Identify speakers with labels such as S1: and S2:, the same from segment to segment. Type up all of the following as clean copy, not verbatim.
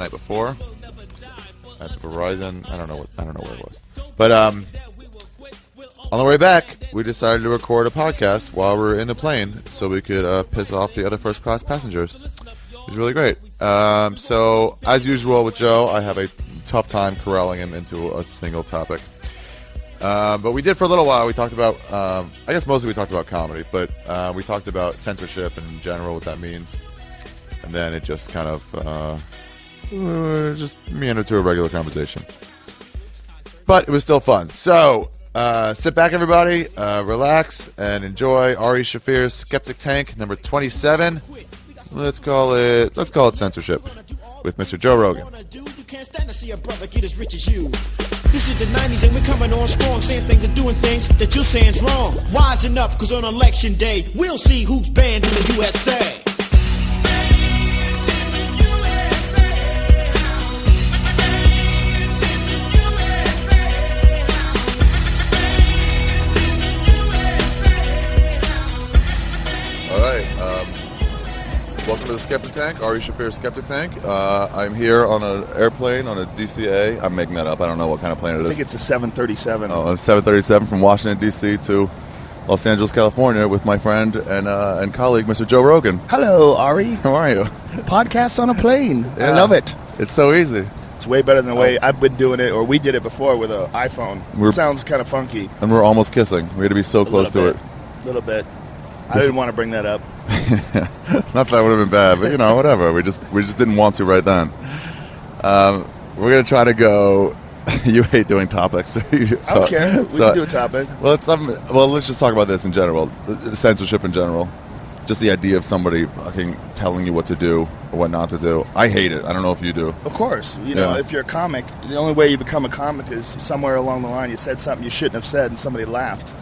S1: night before at Verizon. I don't know where it was. But on the way back, we decided to record a podcast while we were in the plane so we could piss off the other first-class passengers. It was really great. So, as usual with Joe, I have a tough time corralling him into a single topic. But we did for a little while. We talked about, I guess mostly we talked about comedy, but we talked about censorship in general, what that means. And then it just kind of just meandered to a regular conversation. But it was still fun. So, sit back, everybody, relax, and enjoy Ari Shaffir Skeptic Tank, number 27. Let's call it Censorship with Mr. Joe Rogan.
S2: This is the 90s and we're coming on strong, saying things and doing things that you're saying's wrong. Wising up, because on election day, we'll see who's banned in the USA.
S1: Welcome to the Skeptic Tank, Ari Shaffir Skeptic Tank. I'm here on an airplane on a DCA. I'm making that up. I don't know what kind of plane it is.
S3: I think it's a 737.
S1: Oh, a 737 from Washington, D.C. to Los Angeles, California with my friend and colleague, Mr. Joe Rogan.
S3: Hello, Ari.
S1: How are you?
S3: Podcast on a plane.
S1: Yeah.
S3: I love it.
S1: It's so easy.
S3: It's way better than the way I've been doing it, or we did it before with an iPhone. It sounds kind of funky.
S1: And we're almost kissing. We had to be so close to it.
S3: A little bit. I didn't want to bring that up.
S1: Not that would have been bad, but whatever. We just didn't want to right then. We're gonna try to go. You hate doing topics.
S3: I don't care. We can do a topic.
S1: Well, let's just talk about this in general. Censorship in general. Just the idea of somebody fucking telling you what to do or what not to do. I hate it. I don't know if you do.
S3: Of course. If you're a comic, the only way you become a comic is somewhere along the line you said something you shouldn't have said and somebody laughed.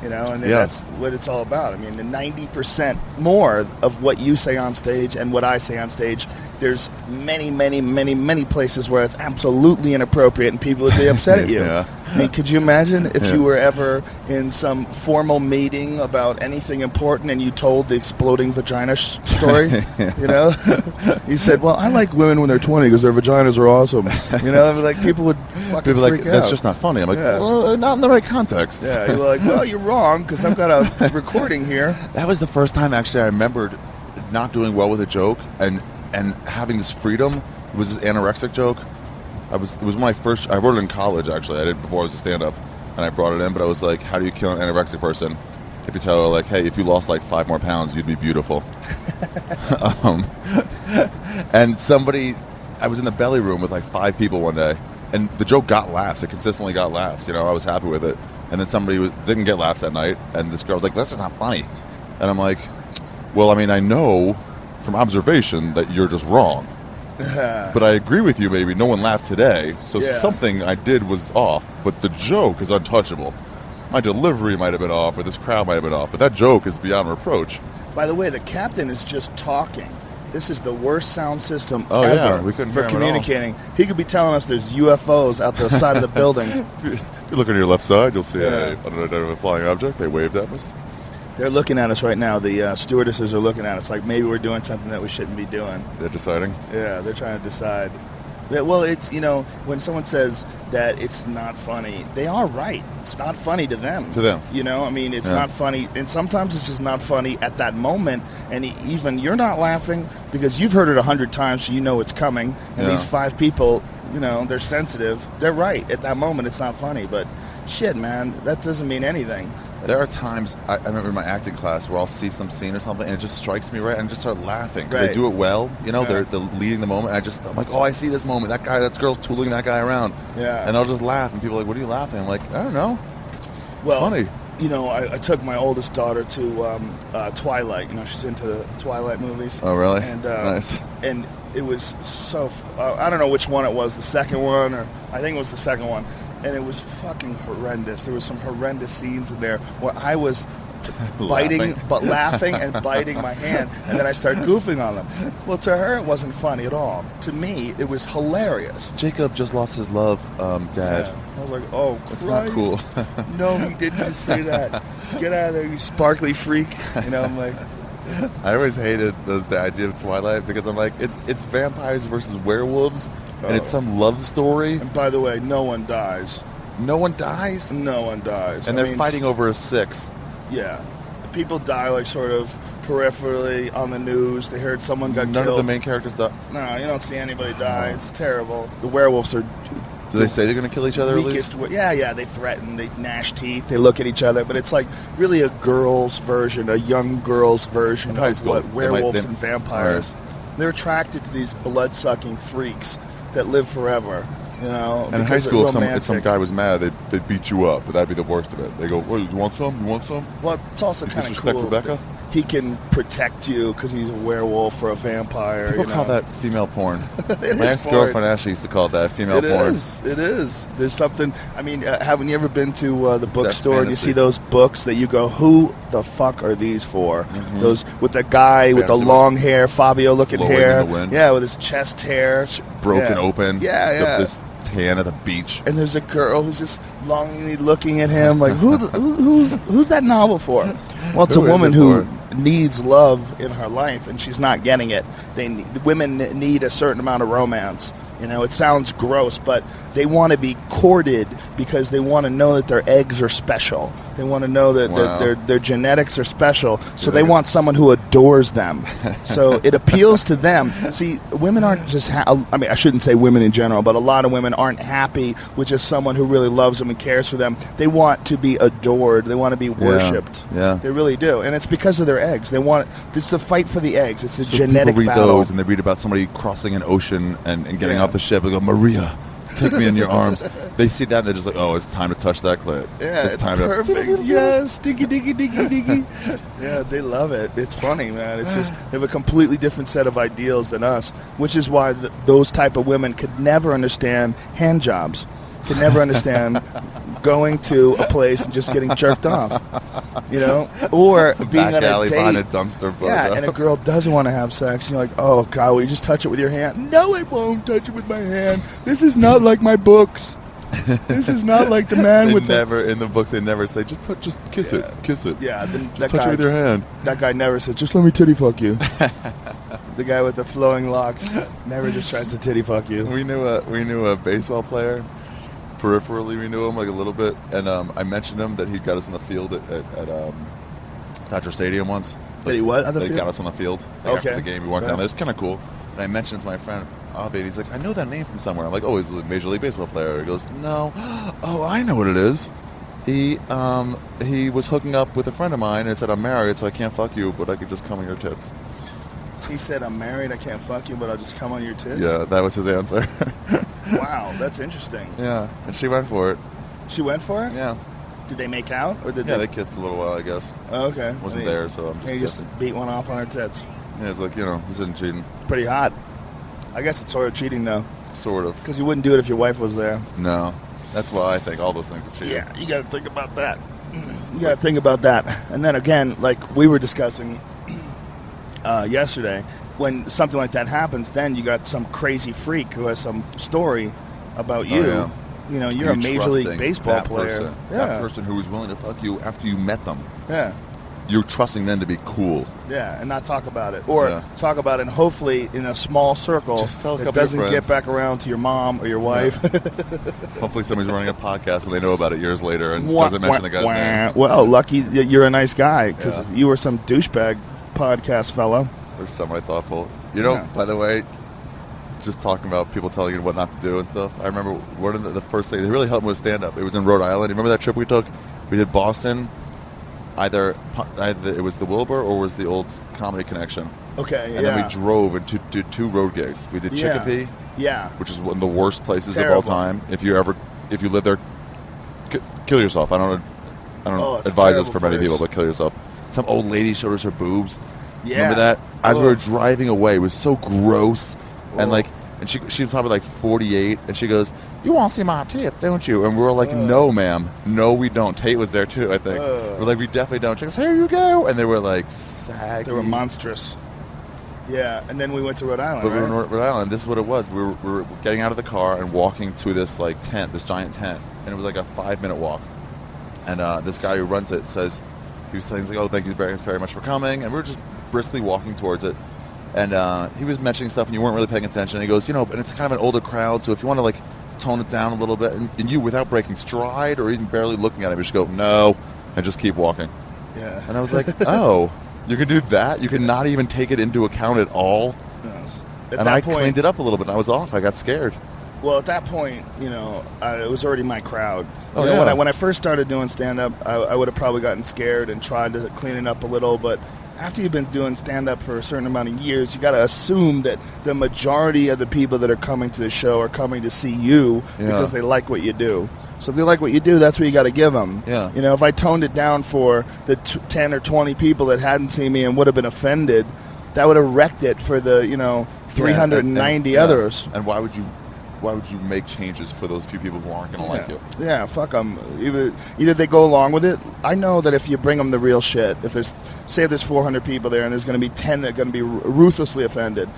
S3: And that's what it's all about. I mean, the 90% more of what you say on stage and what I say on stage, there's many, many, many, many places where it's absolutely inappropriate and people would be upset at you.
S1: Yeah.
S3: I mean, could you imagine if you were ever in some formal meeting about anything important and you told the exploding vagina story? You said, well, I like women when they're 20 because their vaginas are awesome. People would fucking freak out.
S1: That's just not funny. I'm like, well, not in the right context.
S3: Yeah, you're like, well, you're wrong because I've got a recording here.
S1: That was the first time, actually, I remembered not doing well with a joke and having this freedom. It was this anorexic joke. It was my first. I wrote it in college, actually. I did it before I was a stand-up, and I brought it in. But I was like, how do you kill an anorexic person? If you tell her, like, hey, if you lost like 5 more pounds, you'd be beautiful. And I was in the belly room with like 5 people one day, and the joke got laughs. It consistently got laughs. I was happy with it. And then somebody didn't get laughs that night, and this girl was like, that's just not funny. And I'm like, well, I mean, I know from observation that you're just wrong. But I agree with you, maybe. No one laughed today, so something I did was off. But the joke is untouchable. My delivery might have been off, or this crowd might have been off, but that joke is beyond reproach.
S3: By the way, the captain is just talking. This is the worst sound system ever
S1: we couldn't
S3: for
S1: hear him
S3: communicating. He could be telling us there's UFOs out the side of the building.
S1: If you look on your left side, you'll see an unidentified flying object. They waved at us.
S3: They're looking at us right now. The stewardesses are looking at us like maybe we're doing something that we shouldn't be doing.
S1: They're deciding?
S3: Yeah, they're trying to decide. Well, it's, when someone says that it's not funny, they are right. It's not funny to them.
S1: To them.
S3: It's not funny. And sometimes it's just not funny at that moment. And even you're not laughing because you've heard it 100 times, so you know it's coming. And these 5 people, they're sensitive. They're right. At that moment, it's not funny. But shit, man, that doesn't mean anything.
S1: There are times, I remember in my acting class, where I'll see some scene or something, and it just strikes me right, and I just start laughing. Because they do it well, they're leading the moment, and I'm like, oh, I see this moment, that girl's tooling that guy around. Yeah. And I'll just laugh, and people are like, what are you laughing? I'm like, I don't know. It's funny.
S3: I took my oldest daughter to Twilight. She's into the Twilight movies.
S1: Oh, really?
S3: And,
S1: nice.
S3: And it was so, I don't know which one it was, the second one, or I think it was the second one. And it was fucking horrendous. There was some horrendous scenes in there where I was laughing and biting my hand, and then I started goofing on them. Well, to her, it wasn't funny at all. To me, it was hilarious.
S1: Jacob just lost his love, Dad.
S3: Yeah. I was like, oh,
S1: that's not cool.
S3: No, he didn't just say that. Get out of there, you sparkly freak. I'm like,
S1: I always hated the idea of Twilight because I'm like, it's vampires versus werewolves, and it's some love story.
S3: And by the way, no one dies.
S1: No one dies?
S3: No one dies.
S1: And they're fighting over a 6.
S3: Yeah. People die like sort of peripherally on the news. They heard someone got killed.
S1: None of the main characters die?
S3: No, you don't see anybody die. It's terrible. The werewolves are...
S1: Do they say they're going to kill each other at least?
S3: Yeah, they threaten, they gnash teeth, they look at each other, but it's like really a girl's version, a young girl's version of what werewolves and vampires. Right. They're attracted to these blood-sucking freaks that live forever, you know.
S1: And in high school, if some guy was mad, they'd beat you up, but that'd be the worst of it. They go, "What? You want some? You want some?"
S3: Well, it's also kind of cool.
S1: Rebecca?
S3: He can protect you because he's a werewolf or a vampire.
S1: People call that female porn. My ex-girlfriend Ashley used to call that female porn.
S3: It is. There's something. I mean, haven't you ever been to the bookstore and you see those books that you go, "Who the fuck are these for?" Mm-hmm. Those with the guy with the long hair, Fabio-looking hair, yeah, with his chest hair
S1: broken open.
S3: Yeah.
S1: This tan at the beach.
S3: And there's a girl who's just longingly looking at him like, who's that novel for? Well, it's a woman who needs love in her life, and she's not getting it. Women need a certain amount of romance. You know, it sounds gross, but they want to be courted because they want to know that their eggs are special. They want to know that their genetics are special. So they want someone who adores them. So it appeals to them. See, women aren't just... I mean, I shouldn't say women in general, but a lot of women aren't happy with just someone who really loves them and cares for them. They want to be adored. They want to be worshipped.
S1: Yeah.
S3: They really do. And it's because of their eggs. They want... This is a fight for the eggs. It's a genetic
S1: people read
S3: battle.
S1: Those and they read about somebody crossing an ocean and getting off the ship and go, "Maria, take me in your arms." They see that and they're just like, "Oh, it's time to touch that clit."
S3: Yeah, it's time perfect. Yes, diggy, diggy, diggy, diggy. Yeah, they love it. It's funny, man. It's just they have a completely different set of ideals than us, which is why those type of women could never understand hand jobs, could never understand going to a place and just getting jerked off, you know, or being
S1: back
S3: on
S1: alley
S3: a date.
S1: behind a dumpster.
S3: Yeah, and a girl doesn't want to have sex. And you're like, "Oh God, will you just touch it with your hand?" "No, I won't touch it with my hand. This is not like my books. This is not like the man with
S1: in the books they never say just kiss it.
S3: Yeah,
S1: just touch it with your hand.
S3: That guy never says, "Just let me titty fuck you." The guy with the flowing locks never just tries to titty fuck you.
S1: We knew a baseball player. Peripherally, we knew him like a little bit, and I mentioned him that he got us on the field at Dodger Stadium once.
S3: Did he what?
S1: They got us on the field. Like,
S3: okay.
S1: After the game, we walked down there. It's kind of cool. And I mentioned it to my friend Avi, and he's like, "I know that name from somewhere." I'm like, "Oh, he's a Major League Baseball player." He goes, "No." "Oh, I know what it is. He was hooking up with a friend of mine and said, 'I'm married, so I can't fuck you, but I could just come on your tits.'"
S3: He said, "I'm married, I can't fuck you, but I'll just come on your tits"?
S1: Yeah, that was his answer.
S3: Wow, that's interesting.
S1: Yeah, and she went for it.
S3: She went for it?
S1: Yeah.
S3: Did they make out? Or did
S1: they kissed a little while, I guess.
S3: Oh, okay.
S1: Wasn't there, so I'm just...
S3: You just beat one off on her tits.
S1: Yeah, it's like, you know, this isn't cheating.
S3: Pretty hot. I guess it's sort of cheating, though.
S1: Sort of.
S3: Because you wouldn't do it if your wife was there.
S1: No. That's why I think all those things are cheating.
S3: Yeah, you got to think about that. You got to think about that. And then again, like we were discussing yesterday, when something like that happens, then you got some crazy freak who has some story about you.
S1: Oh, yeah.
S3: You know, you're a Major League Baseball player.
S1: That person who was willing to fuck you after you met them.
S3: Yeah.
S1: You're trusting them to be cool.
S3: Yeah, and not talk about it. Or talk about it, and hopefully in a small circle that doesn't get back around to your mom or your wife. Yeah.
S1: Hopefully somebody's running a podcast when they know about it years later and doesn't mention the guy's name.
S3: Well, lucky you're a nice guy, because if you were some douchebag podcast fellow.
S1: Or semi-thoughtful. You know, by the way, just talking about people telling you what not to do and stuff, I remember one of the first things, they really helped me with stand-up. It was in Rhode Island. Remember that trip we took? We did Boston. Either it was the Wilbur or was the old Comedy Connection.
S3: Okay,
S1: and then we drove and did 2 road gigs. We did Chicopee, which is one of the worst places of all time. If you live there, kill yourself. I don't advise this for many people, but kill yourself. Some old lady showed us her boobs. Yeah. Remember that? As we were driving away, it was so gross. And she was probably like 48, and she goes, "You want to see my tits, don't you?" And we were like, "No, ma'am. No, we don't." Tate was there too, I think. We're like, "We definitely don't." She goes, "Here you go." And they were like saggy.
S3: They were monstrous. Yeah, and then we went to Rhode Island.
S1: But we were in Rhode Island. This is what it was. We were getting out of the car and walking to this tent, this giant tent, and it was like a 5-minute walk. And this guy who runs it says, he was saying, "Oh, thank you very, very much for coming." And we were just briskly walking towards it, and he was mentioning stuff, and you weren't really paying attention. And he goes, and it's kind of an older crowd, so if you want to like tone it down a little bit, and you, without breaking stride or even barely looking at him, you just go, no, and just keep walking.
S3: Yeah.
S1: And I was like, oh, you can do that? You can not even take it into account at all? And I cleaned it up a little bit, and I was off. I got scared.
S3: Well, at that point, it was already my crowd.
S1: Yeah.
S3: When I first started doing stand-up, I would have probably gotten scared and tried to clean it up a little, but after you've been doing stand-up for a certain amount of years, you got to assume that the majority of the people that are coming to the show are coming to see you because they like what you do. So if they like what you do, that's what you got to give them.
S1: Yeah.
S3: If I toned it down for the 10 or 20 people that hadn't seen me and would have been offended, that would have wrecked it for the 390 others.
S1: And why would you make changes for those few people who aren't going to like you?
S3: Yeah, fuck them. Either they go along with it. I know that if you bring them the real shit, if there's 400 people there and there's going to be 10 that are going to be ruthlessly offended,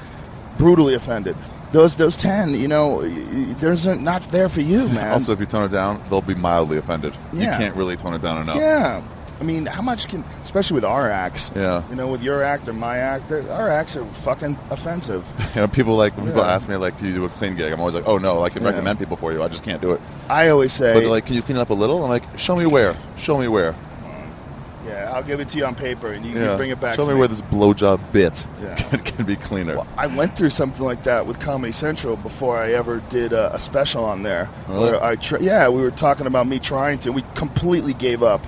S3: brutally offended, those 10, they're not there for you, man.
S1: Also, if you tone it down, they'll be mildly offended.
S3: Yeah.
S1: You can't really tone it down enough.
S3: Yeah. I mean, how much especially with our acts, with your act or my act, our acts are fucking offensive.
S1: People ask me, like, can you do a clean gig? I'm always like, oh, no, I can recommend people for you. I just can't do it.
S3: I always say...
S1: But they're like, can you clean it up a little? I'm like, show me where.
S3: Yeah, I'll give it to you on paper, and you can bring it back
S1: to me. Show me where this blowjob bit can be cleaner.
S3: Well, I went through something like that with Comedy Central before I ever did a special on there.
S1: Really?
S3: Where we were talking about me trying to. We completely gave up.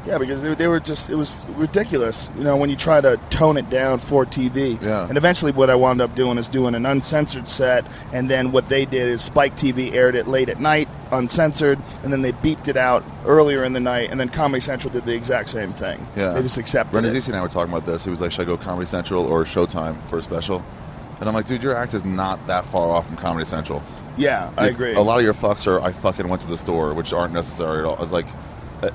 S3: Yeah, because they were just, it was ridiculous, when you try to tone it down for TV.
S1: Yeah.
S3: And eventually what I wound up doing is doing an uncensored set, and then what they did is Spike TV aired it late at night, uncensored, and then they beeped it out earlier in the night, and then Comedy Central did the exact same thing.
S1: Yeah.
S3: They just accepted
S1: Brendan
S3: it.
S1: Zisi and I were talking about this. He was like, should I go Comedy Central or Showtime for a special? And I'm like, dude, your act is not that far off from Comedy Central.
S3: Yeah, I agree.
S1: A lot of your fucks are, I fucking went to the store, which aren't necessary at all. It's like...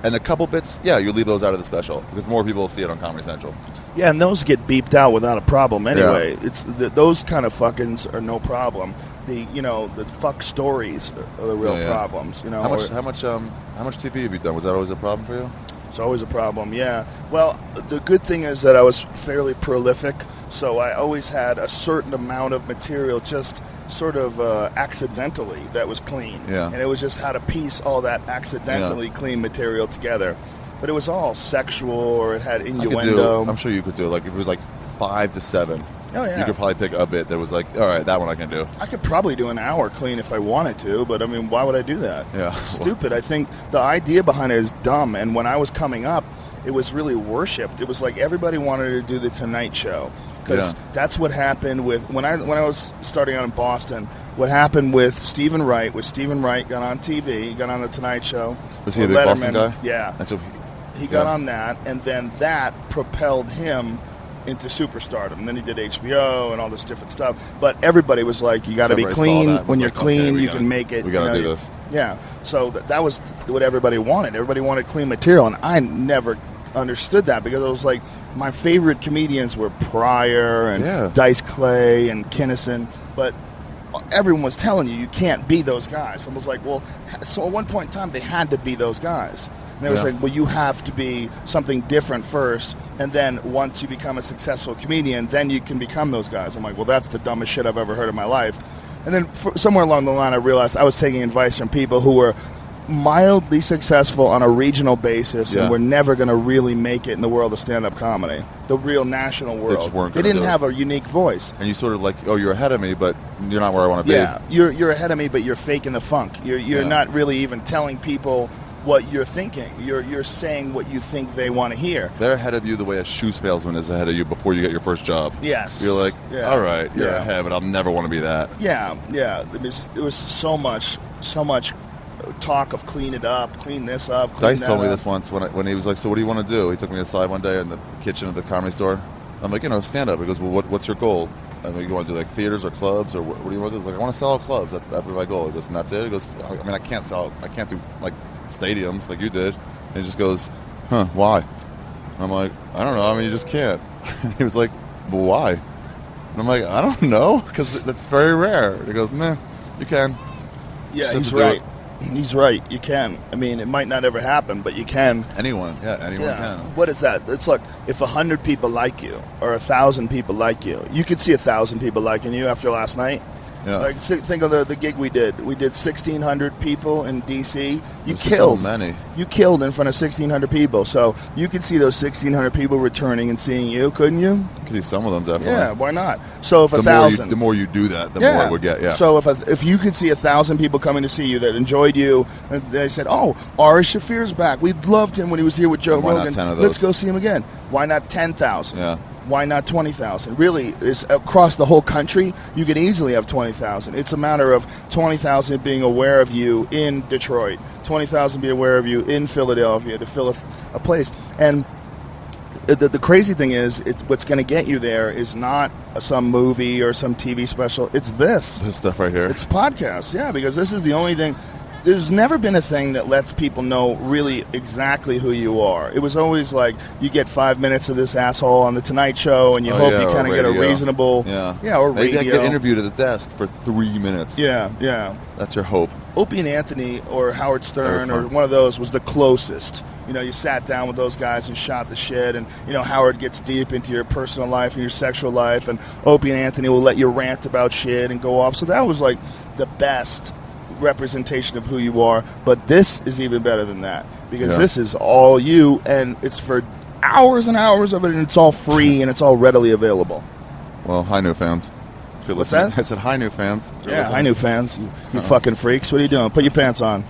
S1: And a couple bits, you leave those out of the special because more people will see it on Comedy Central.
S3: Yeah, and those get beeped out without a problem anyway. It's those kind of fuckings are no problem. The fuck stories are the real problems.
S1: How much TV have you done? Was that always a problem for you?
S3: It's always a problem. Yeah. Well, the good thing is that I was fairly prolific, so I always had a certain amount of material just sort of accidentally that was clean.
S1: Yeah.
S3: And it was just how to piece all that accidentally clean material together. But it was all sexual, or it had innuendo.
S1: I'm sure you could do it. Like if it was like 5 to 7.
S3: Oh, yeah.
S1: You could probably pick a bit that was like, all right, that one I can do.
S3: I could probably do an hour clean if I wanted to, but I mean, why would I do that?
S1: Yeah.
S3: It's stupid. I think the idea behind it is dumb, and when I was coming up, it was really worshipped. It was like everybody wanted to do the Tonight Show. Because that's what happened with when I was starting out in Boston. What happened with Stephen Wright was Stephen Wright got on TV, he got on the Tonight Show.
S1: Was he a big Boston guy?
S3: Yeah.
S1: And so
S3: he got on that, and then that propelled him into superstardom. And then he did HBO and all this different stuff. But everybody was like, you got to be clean. When you're clean, you can make it.
S1: We got to do this.
S3: Yeah. So that was what everybody wanted. Everybody wanted clean material, and I never understood that because it was like my favorite comedians were Pryor and Dice Clay and Kinison, but everyone was telling you can't be those guys. I was like, well, so at one point in time they had to be those guys. And they was like, well, you have to be something different first, and then once you become a successful comedian, then you can become those guys. I'm like, well, that's the dumbest shit I've ever heard in my life. And then somewhere along the line I realized I was taking advice from people who were mildly successful on a regional basis and were never going to really make it in the world of stand-up comedy, the real national world. They didn't have a unique voice.
S1: And you sort of like, oh, you're ahead of me, but you're not where I want to be.
S3: Yeah, you're ahead of me, but you're faking the funk. You're not really even telling people what you're thinking. You're saying what you think they want to hear.
S1: They're ahead of you the way a shoe salesman is ahead of you before you get your first job.
S3: Yes.
S1: You're like, all right, you're ahead, but I'll never want to be that.
S3: Yeah. It was so much talk of clean it up, clean this up, clean
S1: Dice
S3: that
S1: told me
S3: up.
S1: this once when he was like, so what do you want to do? He took me aside one day in the kitchen of the Comedy Store. I'm like, stand up. He goes, well, what's your goal? I mean, you want to do like theaters or clubs, or what do you want to do? I was like, I want to sell out clubs. That'd be my goal. He goes, and that's it? He goes, I mean, I can't do like stadiums like you did. And he just goes, why? And I'm like, I don't know. I mean, you just can't. And he was like, well, why? And I'm like, I don't know, because that's very rare. He goes, man, you can.
S3: Yeah,
S1: Just
S3: he's
S1: have to do
S3: right.
S1: it.
S3: He's right. You can. I mean, it might not ever happen, but you can.
S1: Anyone can.
S3: What is that? It's like if 100 people like you or 1,000 people like you, you could see 1,000 people liking you after last night.
S1: Yeah.
S3: Like think of the gig we did. We did 1,600 people in D.C. You
S1: There's
S3: killed.
S1: so many.
S3: You killed in front of 1,600 people. So you could see those 1,600 people returning and seeing you, couldn't you?
S1: You could see some of them definitely.
S3: Yeah, why not? So if 1,000,
S1: the more you do that, the more it would get. Yeah.
S3: So if you could see 1,000 people coming to see you that enjoyed you, and they said, "Oh, Ari Shaffir's back. We loved him when he was here with Joe
S1: Why not
S3: Rogan.
S1: 10 of those?
S3: Let's go see him again." Why not 10,000?
S1: Yeah.
S3: Why not 20,000? Really, it's across the whole country, you could easily have 20,000. It's a matter of 20,000 being aware of you in Detroit, 20,000 be aware of you in Philadelphia to fill a place. And the crazy thing is, what's going to get you there is not some movie or some TV special. It's this.
S1: This stuff right here.
S3: It's podcasts, yeah, because this is the only thing. There's never been a thing that lets people know really exactly who you are. It was always like you get 5 minutes of this asshole on the Tonight Show, and you hope you kind of get a reasonable, or
S1: maybe
S3: radio.
S1: I get interviewed at the desk for 3 minutes.
S3: Yeah.
S1: That's your hope.
S3: Opie and Anthony or Howard Stern or one of those was the closest. You know, you sat down with those guys and shot the shit, and Howard gets deep into your personal life and your sexual life, and Opie and Anthony will let you rant about shit and go off. So that was like the best representation of who you are, but this is even better than that because this is all you, and it's for hours and hours of it, and it's all free and it's all readily available.
S1: Well, hi, new fans. If you're
S3: What's
S1: listening.
S3: that?
S1: I said hi, new fans.
S3: Yeah, hi, new fans. You fucking freaks. What are you doing? Put your pants on.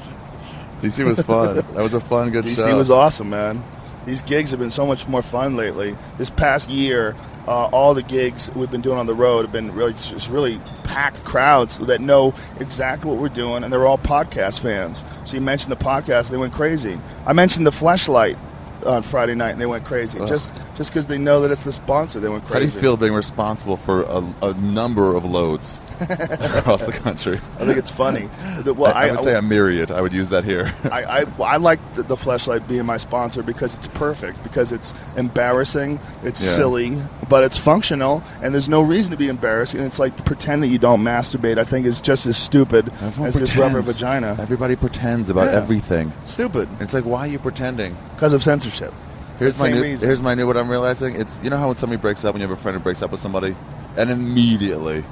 S1: DC was fun. That was a fun, good show.
S3: DC was awesome, man. These gigs have been so much more fun lately. This past year, all the gigs we've been doing on the road have been really packed crowds that know exactly what we're doing, and they're all podcast fans. So you mentioned the podcast, they went crazy. I mentioned the Fleshlight on Friday night, and they went crazy. Just because they know that it's the sponsor, they went crazy.
S1: How do you feel being responsible for a number of loads across the country?
S3: I think it's funny.
S1: I would say a myriad. I would use that here.
S3: I like the Fleshlight being my sponsor because it's perfect, because it's embarrassing, it's silly, but it's functional, and there's no reason to be embarrassed. And it's like pretend that you don't masturbate. I think is just as stupid as this rubber vagina.
S1: Everybody pretends about everything.
S3: Stupid.
S1: It's like, why are you pretending?
S3: Because of censorship.
S1: Here's my new. What I'm realizing. It's when somebody breaks up, when you have a friend who breaks up with somebody, and immediately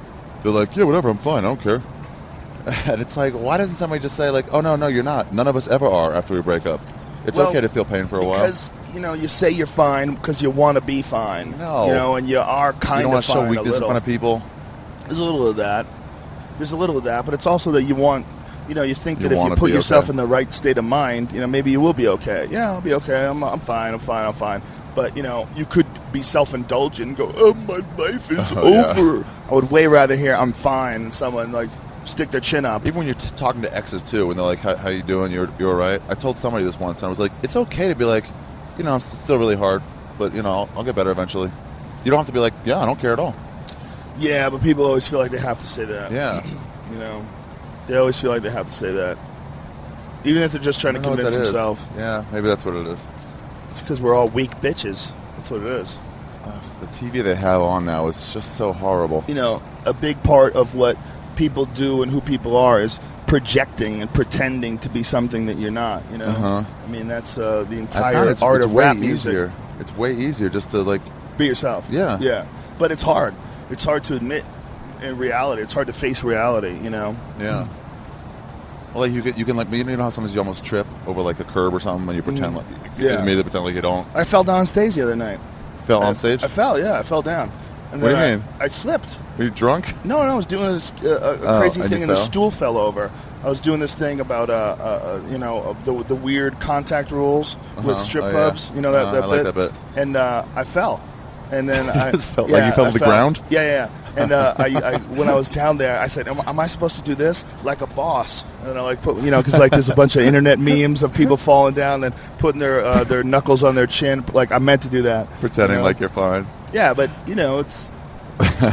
S1: they're like, yeah, whatever, I'm fine, I don't care. And it's like, why doesn't somebody just say like, oh no, you're not. None of us ever are after we break up. It's okay to feel pain for a while.
S3: Because you say you're fine because you want to be fine. No. And you are kind of fine.
S1: You don't want to show weakness in front of people.
S3: There's a little of that. But it's also that you want. You think that if you put yourself in the right state of mind, maybe you will be okay. Yeah, I'll be okay. I'm fine. But, you could be self-indulgent and go, oh, my life is over. I would way rather hear I'm fine than someone, stick their chin up.
S1: Even when you're talking to exes, too, when they're like, how you doing? You're all right? I told somebody this once, and I was like, it's okay to be like, it's still really hard, but, I'll get better eventually. You don't have to be like, yeah, I don't care at all.
S3: Yeah, but people always feel like they have to say that.
S1: Yeah.
S3: They always feel like they have to say that. Even if they're just trying to convince themselves.
S1: Yeah, maybe that's what it is.
S3: It's because we're all weak bitches. That's what it is.
S1: The TV they have on now is just so horrible.
S3: A big part of what people do and who people are is projecting and pretending to be something that you're not, I mean, that's the entire art of rap music.
S1: It's way easier just to,
S3: be yourself.
S1: Yeah.
S3: Yeah. But it's hard. It's hard to admit in reality. It's hard to face reality,
S1: Yeah. Well, you can how sometimes you almost trip over a curb or something and you pretend you immediately pretend like you don't.
S3: I fell down on stage the other night.
S1: Fell on stage?
S3: I fell. Yeah, I fell down. And
S1: what do you mean?
S3: I slipped.
S1: Were you drunk?
S3: No, I was doing a crazy thing and the stool fell over. I was doing this thing about the weird contact rules with strip clubs.
S1: Yeah.
S3: That
S1: I like that bit.
S3: And I fell. And then I
S1: just felt like you fell to the ground?
S3: Yeah. And I when I was down there, I said, am I supposed to do this like a boss? And I put, because there's a bunch of internet memes of people falling down and putting their knuckles on their chin. I meant to do that.
S1: Pretending like you're fine.
S3: Yeah, but, it's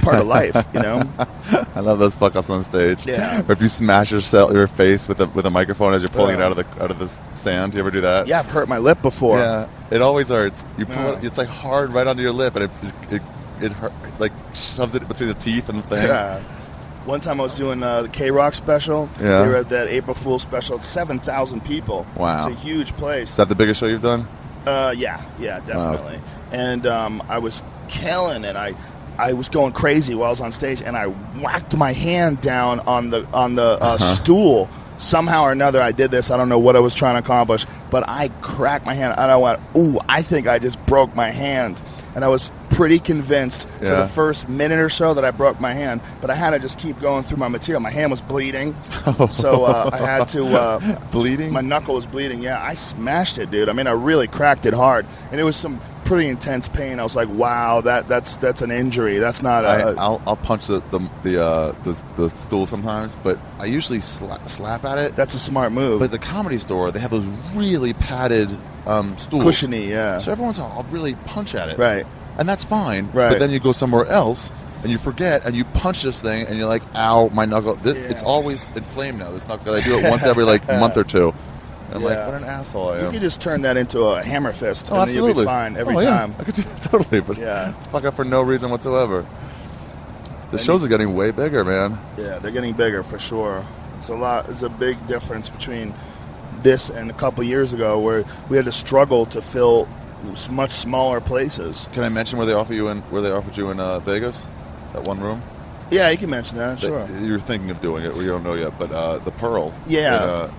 S3: part of life,
S1: I love those fuck-ups on stage.
S3: Yeah.
S1: Or if you smash your face with a microphone as you're pulling it out of the stand. Do you ever do that?
S3: Yeah, I've hurt my lip before.
S1: Yeah, it always hurts. You pull it, it's hard right onto your lip, and it shoves it between the teeth and the thing.
S3: Yeah. One time I was doing the K-Rock special.
S1: Yeah.
S3: They were at that April Fool's special. It's 7,000 people.
S1: Wow.
S3: It's a huge place.
S1: Is that the biggest show you've done?
S3: Yeah, definitely. Wow. And I was killing it. I was going crazy while I was on stage, and I whacked my hand down on the stool. Somehow or another, I did this. I don't know what I was trying to accomplish, but I cracked my hand, and I went, ooh, I think I just broke my hand. And I was pretty convinced for the first minute or so that I broke my hand, but I had to just keep going through my material. My hand was bleeding, so I had to...
S1: bleeding?
S3: My knuckle was bleeding, yeah. I smashed it, dude. I mean, I really cracked it hard, and it was some pretty intense pain. I was like, wow, that's an injury. That's not a...
S1: I'll punch the stool sometimes, but I usually slap at it.
S3: That's a smart move.
S1: But at the Comedy Store, they have those really padded... stools.
S3: Cushiony, yeah.
S1: So every once in a while, I'll really punch at it.
S3: Right.
S1: And that's fine.
S3: Right.
S1: But then you go somewhere else, and you forget, and you punch this thing, and you're like, ow, my knuckle. It's always inflamed now. This knuckle. I do it once every, month or two. And I'm like, what an asshole I am.
S3: You could just turn that into a hammer fist, and
S1: absolutely.
S3: then you'll be fine every time.
S1: I could do that totally, but fuck up for no reason whatsoever. The shows are getting way bigger, man. Yeah,
S3: they're getting bigger for sure. It's a big difference between this and a couple years ago, where we had to struggle to fill much smaller places.
S1: Can I mention where they offered you in Vegas, that one room?
S3: Yeah, you can mention that. Sure.
S1: You're thinking of doing it, or you don't know yet, but the Pearl.
S3: Yeah.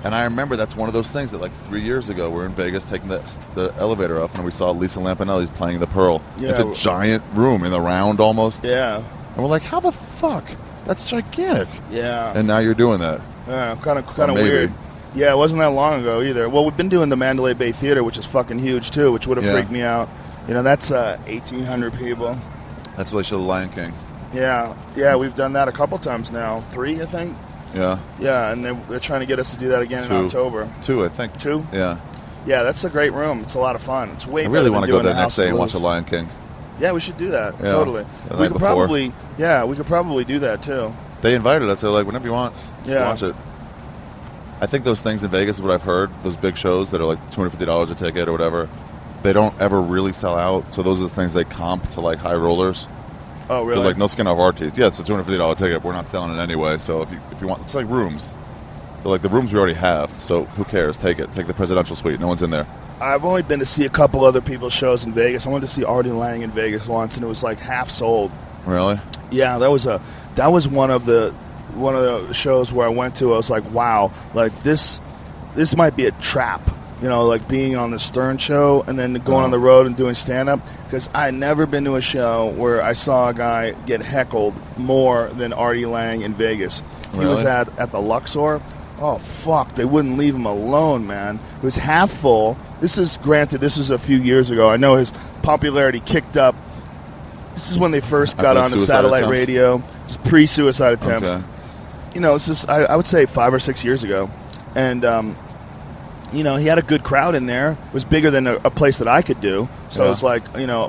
S1: And I remember that's one of those things that 3 years ago we're in Vegas taking the elevator up, and we saw Lisa Lampanelli's playing the Pearl. Yeah. It's a giant room in the round almost.
S3: Yeah.
S1: And we're like, how the fuck? That's gigantic.
S3: Yeah.
S1: And now you're doing that.
S3: Yeah, kind of weird. Yeah, it wasn't that long ago either. Well, we've been doing the Mandalay Bay Theater, which is fucking huge too, which would have freaked me out. That's 1,800 people.
S1: That's why they show The Lion King.
S3: Yeah, we've done that a couple times now. 3, I think.
S1: Yeah.
S3: Yeah, and they're trying to get us to do that again in October.
S1: 2, I think.
S3: 2?
S1: Yeah.
S3: Yeah, that's a great room. It's a lot of fun. It's way better than
S1: I really want to go there
S3: the
S1: next day and watch The Lion King.
S3: Yeah, we should do that.
S1: Yeah.
S3: Totally. We could probably do that too.
S1: They invited us. They're like, whenever you want,
S3: just
S1: watch it. I think those things in Vegas is what I've heard. Those big shows that are like $250 a ticket or whatever, they don't ever really sell out. So those are the things they comp to high rollers.
S3: Oh, really?
S1: They're like, no skin off our teeth. Yeah, it's a $250 ticket. We're not selling it anyway. So if you want, it's like rooms. They're like, the rooms we already have. So who cares? Take it. Take the presidential suite. No one's in there. I've
S3: only been to see a couple other people's shows in Vegas. I went to see Artie Lang in Vegas once, and it was half sold.
S1: Really?
S3: Yeah, that was one of the shows where I went to. I was like, wow, this might be a trap. Being on the Stern show and then going on the road and doing stand-up, because I had never been to a show where I saw a guy get heckled more than Artie Lang in Vegas.
S1: Really?
S3: He was at the Luxor. Oh, fuck, they wouldn't leave him alone, man. It was half full. This is a few years ago. I know his popularity kicked up. This is when they first got on the satellite radio. It was pre-suicide attempts.
S1: Okay.
S3: It's just, I would say 5 or 6 years ago. And, he had a good crowd in there. It was bigger than a place that I could do. So it's like,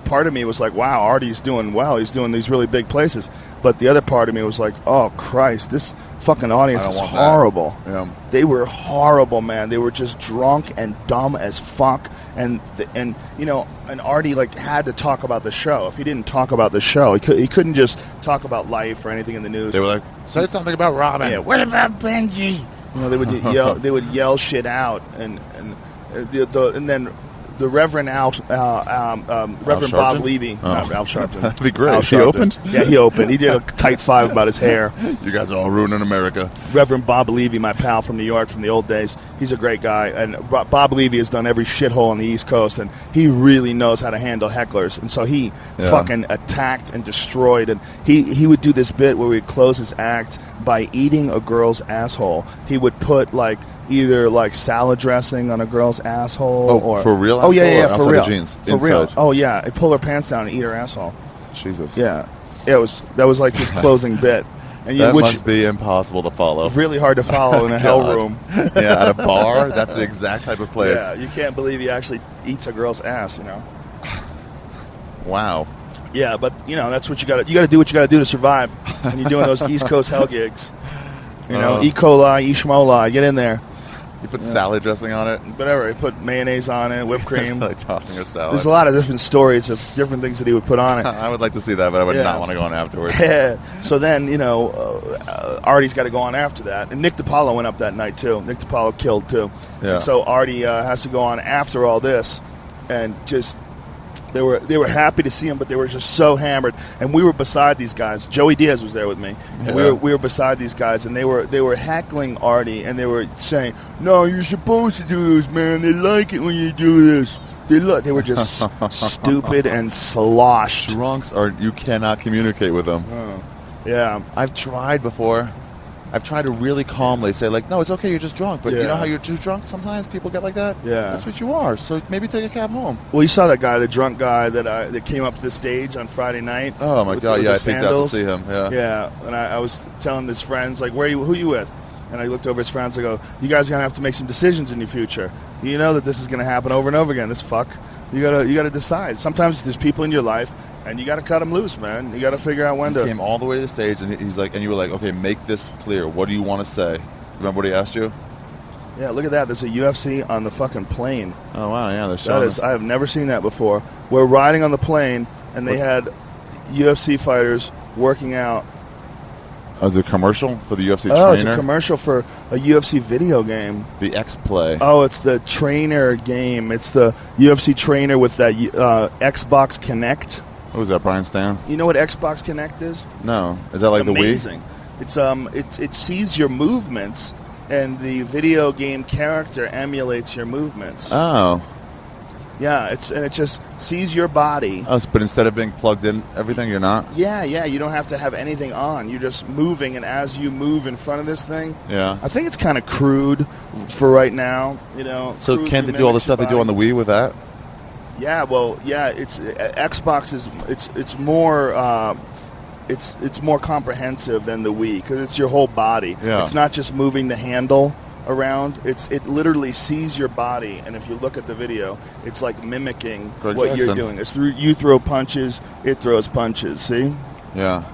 S3: part of me was like, wow, Artie's doing well. He's doing these really big places. But the other part of me was like, oh, Christ, this fucking audience is horrible.
S1: Yeah.
S3: They were horrible, man. They were just drunk and dumb as fuck. And Artie had to talk about the show. If he didn't talk about the show, he couldn't just talk about life or anything in the news.
S1: They were like, say something about Robin.
S3: Yeah, what about Benji? They would yell. They would yell shit out, and then the Reverend Reverend Bob Levy, Al Sharpton.
S1: That'd be great. He opened.
S3: Yeah, he opened. He did a tight 5 about his hair.
S1: You guys are all ruining America.
S3: Reverend Bob Levy, my pal from New York from the old days. He's a great guy, and Bob Levy has done every shithole on the East Coast, and he really knows how to handle hecklers. And so he fucking attacked and destroyed. And he would do this bit where he'd close his act by eating a girl's asshole. He would put either salad dressing on a girl's asshole.
S1: Or for real?
S3: Oh yeah,
S1: or
S3: for real.
S1: The jeans?
S3: For real. Oh yeah, he'd pull her pants down and eat her asshole.
S1: Jesus.
S3: Yeah, that was his closing bit. And
S1: that must be impossible to follow.
S3: Really hard to follow in a hell room.
S1: Yeah, at a bar. That's the exact type of place.
S3: Yeah, you can't believe he actually eats a girl's ass.
S1: Wow.
S3: Yeah, but that's what you got. You got to do what you got to do to survive. When you're doing those East Coast hell gigs, E. coli, E. schmoli, get in there.
S1: You put salad dressing on it?
S3: Whatever. He put mayonnaise on it, whipped cream.
S1: Like tossing a salad.
S3: There's a lot of different stories of different things that he would put on it.
S1: I would like to see that, but I would not want to go on afterwards.
S3: So then, Artie's got to go on after that. And Nick DiPaolo went up that night, too. Nick DiPaolo killed, too.
S1: Yeah.
S3: And so Artie has to go on after all this. And just... They were happy to see him, but they were just so hammered. And we were beside these guys. Joey Diaz was there with me. And we were beside these guys, and they were heckling Artie, and they were saying, "No, you're supposed to do this, man. They like it when you do this." They were just stupid and sloshed.
S1: Drunks you cannot communicate with them.
S3: Yeah,
S1: I've tried before. I've tried to really calmly say, like, no, it's okay, you're just drunk. But you know how you're too drunk? Sometimes people get like that?
S3: Yeah.
S1: That's what you are. So maybe take a cab home.
S3: Well, you saw that guy, the drunk guy that came up to the stage on Friday night.
S1: Oh, my God. Yeah, I picked out to see him. Yeah.
S3: Yeah. And I was telling his friends, like, who you with? And I looked over his friends. I go, you guys are going to have to make some decisions in your future. You know that this is going to happen over and over again. This fuck. You gotta decide. Sometimes there's people in your life, and you got to cut them loose, man. You got to figure out when to.
S1: He came all the way to the stage, and he's like, and you were like, okay, make this clear. What do you want to say? Remember what he asked you?
S3: Yeah, look at that. There's a UFC on the fucking plane.
S1: Oh, wow, yeah. They're showing us.
S3: I have never seen that before. We're riding on the plane, and they had UFC fighters working out.
S1: Oh, is it a commercial for the UFC trainer?
S3: Oh, it's a commercial for a UFC video game.
S1: The X-Play.
S3: Oh, it's the trainer game. It's the UFC trainer with that Xbox Connect.
S1: What was that, Brian Stan?
S3: You know what Xbox Connect is?
S1: No. Is that like the
S3: amazing.
S1: Wii?
S3: It sees your movements, and the video game character emulates your movements.
S1: Oh.
S3: Yeah, it just sees your body.
S1: Oh, but instead of being plugged in, everything, you're not?
S3: Yeah, you don't have to have anything on. You're just moving, and as you move in front of this thing,
S1: yeah,
S3: I think it's kind of crude for right now.
S1: So can't they do all the stuff they do on the Wii with that?
S3: Yeah, well, yeah. It's Xbox is it's more it's more comprehensive than the Wii because it's your whole body.
S1: Yeah.
S3: It's not just moving the handle around. It literally sees your body, and if you look at the video, it's like mimicking what you're doing. It's you throw punches, it throws punches. See?
S1: Yeah.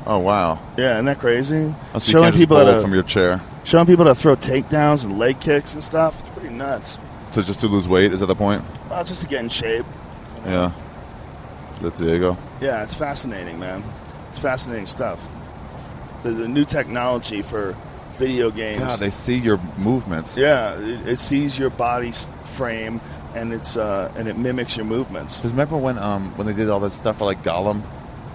S1: Oh wow.
S3: Yeah, isn't that crazy?
S1: Oh, so showing people how to from your chair.
S3: Showing people how to throw takedowns and leg kicks and stuff. It's pretty nuts.
S1: So just to lose weight, is that the point?
S3: Well, just to get in shape.
S1: Yeah. That's Diego.
S3: Yeah, it's fascinating, man. It's fascinating stuff. The new technology for video games.
S1: God, they see your movements.
S3: Yeah, it sees your body frame, and it mimics your movements.
S1: Because remember when they did all that stuff for like Gollum,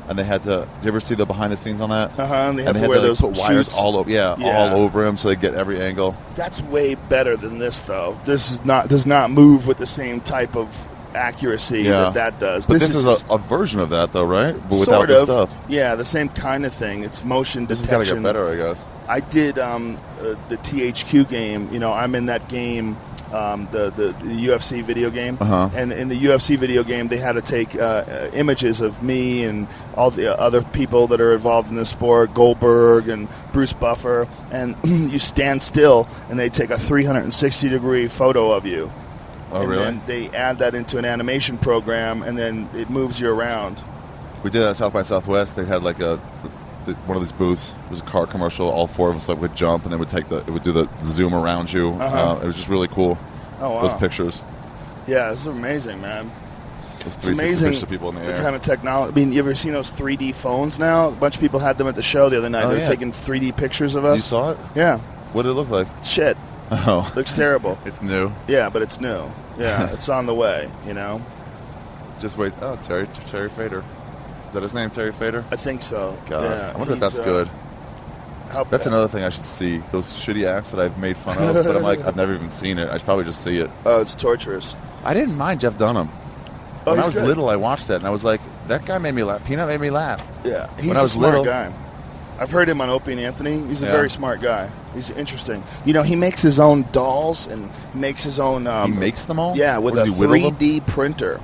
S1: and they had to. Did you ever see the behind the scenes on that?
S3: And they had to wear those
S1: put wires all over. Yeah, all over him, so they get every angle.
S3: That's way better than this, though. This does not move with the same type of accuracy that does.
S1: But this is a version of that, though, right? But without
S3: sort
S1: the
S3: of
S1: stuff.
S3: Yeah, the same kind of thing. It's motion
S1: this
S3: detection.
S1: This has got to get better, I guess.
S3: I did the THQ game. I'm in that game, the UFC video game. And in the UFC video game, they had to take images of me and all the other people that are involved in the sport, Goldberg and Bruce Buffer, and you stand still, and they take a 360-degree photo of you.
S1: Oh,
S3: and
S1: really?
S3: then they add that into an animation program, and then it moves you around.
S1: We did that at South by Southwest. They had like one of these booths. It was a car commercial. All four of us would jump, and they would it would do the zoom around you. It was just really cool.
S3: Oh, wow.
S1: Those pictures.
S3: Yeah, this is amazing, man.
S1: It's amazing pictures of people in the air.
S3: The kind of technology. I mean, you ever seen those 3D phones now? A bunch of people had them at the show the other night. They were taking 3D pictures of us.
S1: You saw it?
S3: Yeah.
S1: What did it look like?
S3: Shit.
S1: Oh.
S3: Looks terrible.
S1: It's new.
S3: Yeah, but it's new. Yeah, it's on the way,
S1: Just wait. Oh, Terry Fader. Is that his name, Terry Fader?
S3: I think so.
S1: God,
S3: yeah,
S1: I wonder if that's good. That's another thing I should see. Those shitty acts that I've made fun of, but I'm like, I've never even seen it. I should probably just see it.
S3: Oh, it's torturous.
S1: I didn't mind Jeff Dunham. When I was little, I watched that, and I was like, that guy made me laugh. Peanut made me laugh.
S3: Yeah, he's a smart guy. I've heard him on Opie and Anthony. He's a very smart guy. He's interesting. He makes his own dolls and makes his own...
S1: he makes them all?
S3: Yeah, with a 3D printer.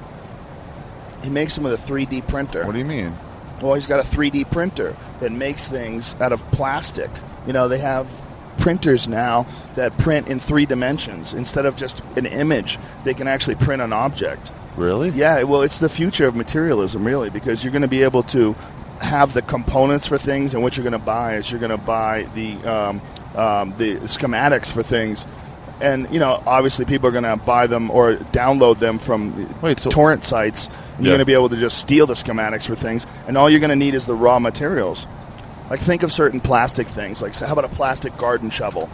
S3: He makes them with a 3D printer.
S1: What do you mean?
S3: Well, he's got a 3D printer that makes things out of plastic. They have printers now that print in 3 dimensions. Instead of just an image, they can actually print an object.
S1: Really?
S3: Yeah, well, it's the future of materialism, really, because you're going to be able to have the components for things, and what you're going to buy is you're going to buy the schematics for things. And, you know, obviously people are going to buy them or download them from torrent sites. And you're going to be able to just steal the schematics for things. And all you're going to need is the raw materials. Like, think of certain plastic things. Like, how about a plastic garden shovel?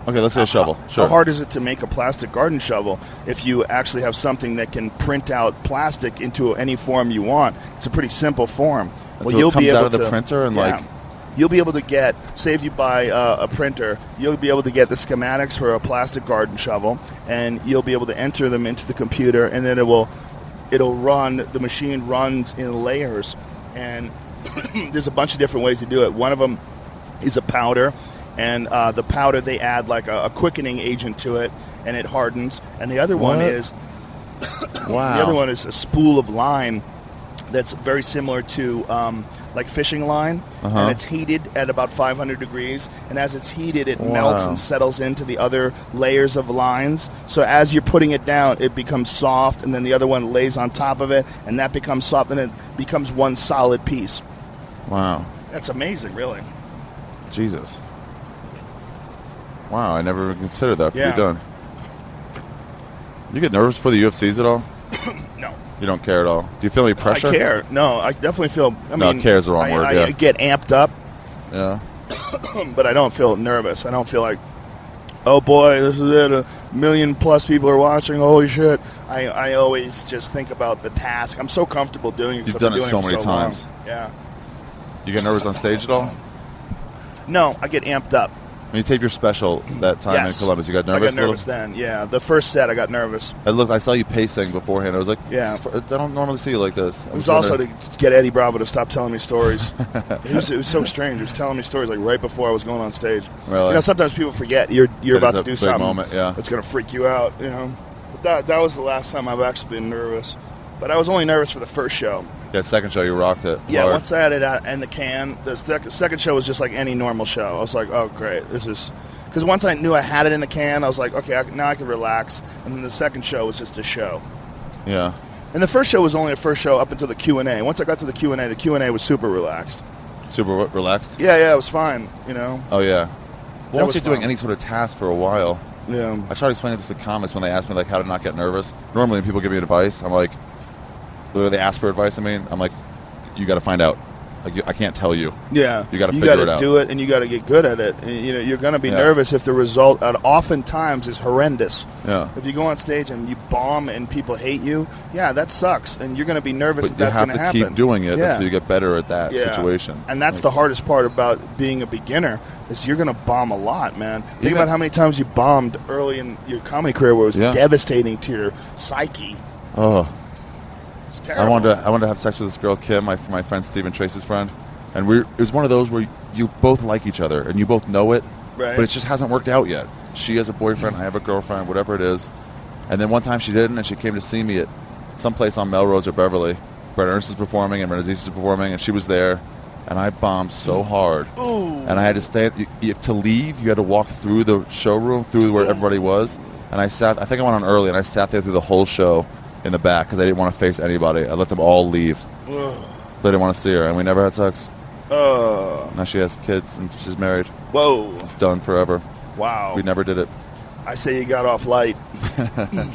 S1: Okay, let's say a shovel. Sure.
S3: How hard is it to make a plastic garden shovel if you actually have something that can print out plastic into any form you want? It's a pretty simple form.
S1: Well, so you'll it comes be able out of the printer and, like...
S3: You'll be able to get, say if you buy a printer, you'll be able to get the schematics for a plastic garden shovel, and you'll be able to enter them into the computer, and then it'll run, the machine runs in layers, and there's a bunch of different ways to do it. One of them is a powder, and the powder, they add like a quickening agent to it, and it hardens, and the other one is the other one is a spool of line that's very similar to like fishing line, and it's heated at about 500 degrees, and as it's heated, it melts and settles into the other layers of lines. So as you're putting it down, it becomes soft, and then the other one lays on top of it, and that becomes soft, and it becomes one solid piece.
S1: Wow.
S3: That's amazing, really.
S1: Jesus. Wow, I never considered that to be done. You get nervous for the UFCs at all?
S3: No.
S1: You don't care at all? Do you feel any pressure?
S3: I care. No, I definitely feel...
S1: care is the wrong word,
S3: I get amped up.
S1: Yeah.
S3: But I don't feel nervous. I don't feel like, oh boy, this is it. 1 million plus people are watching. Holy shit. I always just think about the task. I'm so comfortable doing it.
S1: You've done it so many times.
S3: Long. Yeah.
S1: You get nervous on stage at all?
S3: No, I get amped up.
S1: When you taped your special that time in Columbus, you got nervous?
S3: I got nervous then, yeah. The first set, I got nervous.
S1: I saw you pacing beforehand. I was like, I don't normally see you like this.
S3: It was also to get Eddie Bravo to stop telling me stories. It was so strange. He was telling me stories like right before I was going on stage.
S1: Really?
S3: You know, sometimes people forget you're about to do something
S1: moment,
S3: that's going to freak you out, you know. But that was the last time I've actually been nervous. But I was only nervous for the first show.
S1: Yeah, second show, you rocked it.
S3: Yeah,
S1: hard.
S3: once I had it out in the can, the second show was just like any normal show. I was like, oh, great. This is... Because once I knew I had it in the can, I was like, okay, now I can relax. And then the second show was just a show.
S1: Yeah.
S3: And the first show was only a first show up until the Q&A. Once I got to the Q&A was super relaxed.
S1: Super relaxed?
S3: Yeah, it was fine, you know.
S1: Oh, yeah. Well, once you're doing any sort of task for a while,
S3: yeah.
S1: I try to explain it to the comics when they ask me like how to not get nervous. Normally when people give me advice, I'm like, they ask for advice, I'm like, you got to find out. Like, I can't tell you.
S3: Yeah.
S1: You got to figure it out.
S3: You got to do it, and you got to get good at it. And, you know, you're going to be nervous if the result oftentimes is horrendous.
S1: Yeah.
S3: If you go on stage and you bomb and people hate you, that sucks. And you're going to be nervous that's going to happen.
S1: You have to keep doing it until you get better at that situation.
S3: And that's the hardest part about being a beginner is you're going to bomb a lot, man. Think about how many times you bombed early in your comedy career where it was devastating to your psyche.
S1: Oh.
S3: Terrible.
S1: I wanted to have sex with this girl, Kim, my friend Stephen Trace's friend, and it was one of those where you both like each other and you both know it, but it just hasn't worked out yet. She has a boyfriend, I have a girlfriend, whatever it is. And then one time she didn't, and she came to see me at some place on Melrose or Beverly. Brett Ernst is performing and Renaziz is performing, and she was there, and I bombed so hard.
S3: Ooh.
S1: And I had to stay. To leave, you had to walk through the showroom, through where everybody was. And I think I went on early, and I sat there through the whole show in the back because I didn't want to face anybody. I let them all leave. They didn't want to see her, and we never had sex. Now she has kids, and she's married.
S3: Whoa.
S1: It's done forever.
S3: Wow.
S1: We never did it.
S3: I say you got off light.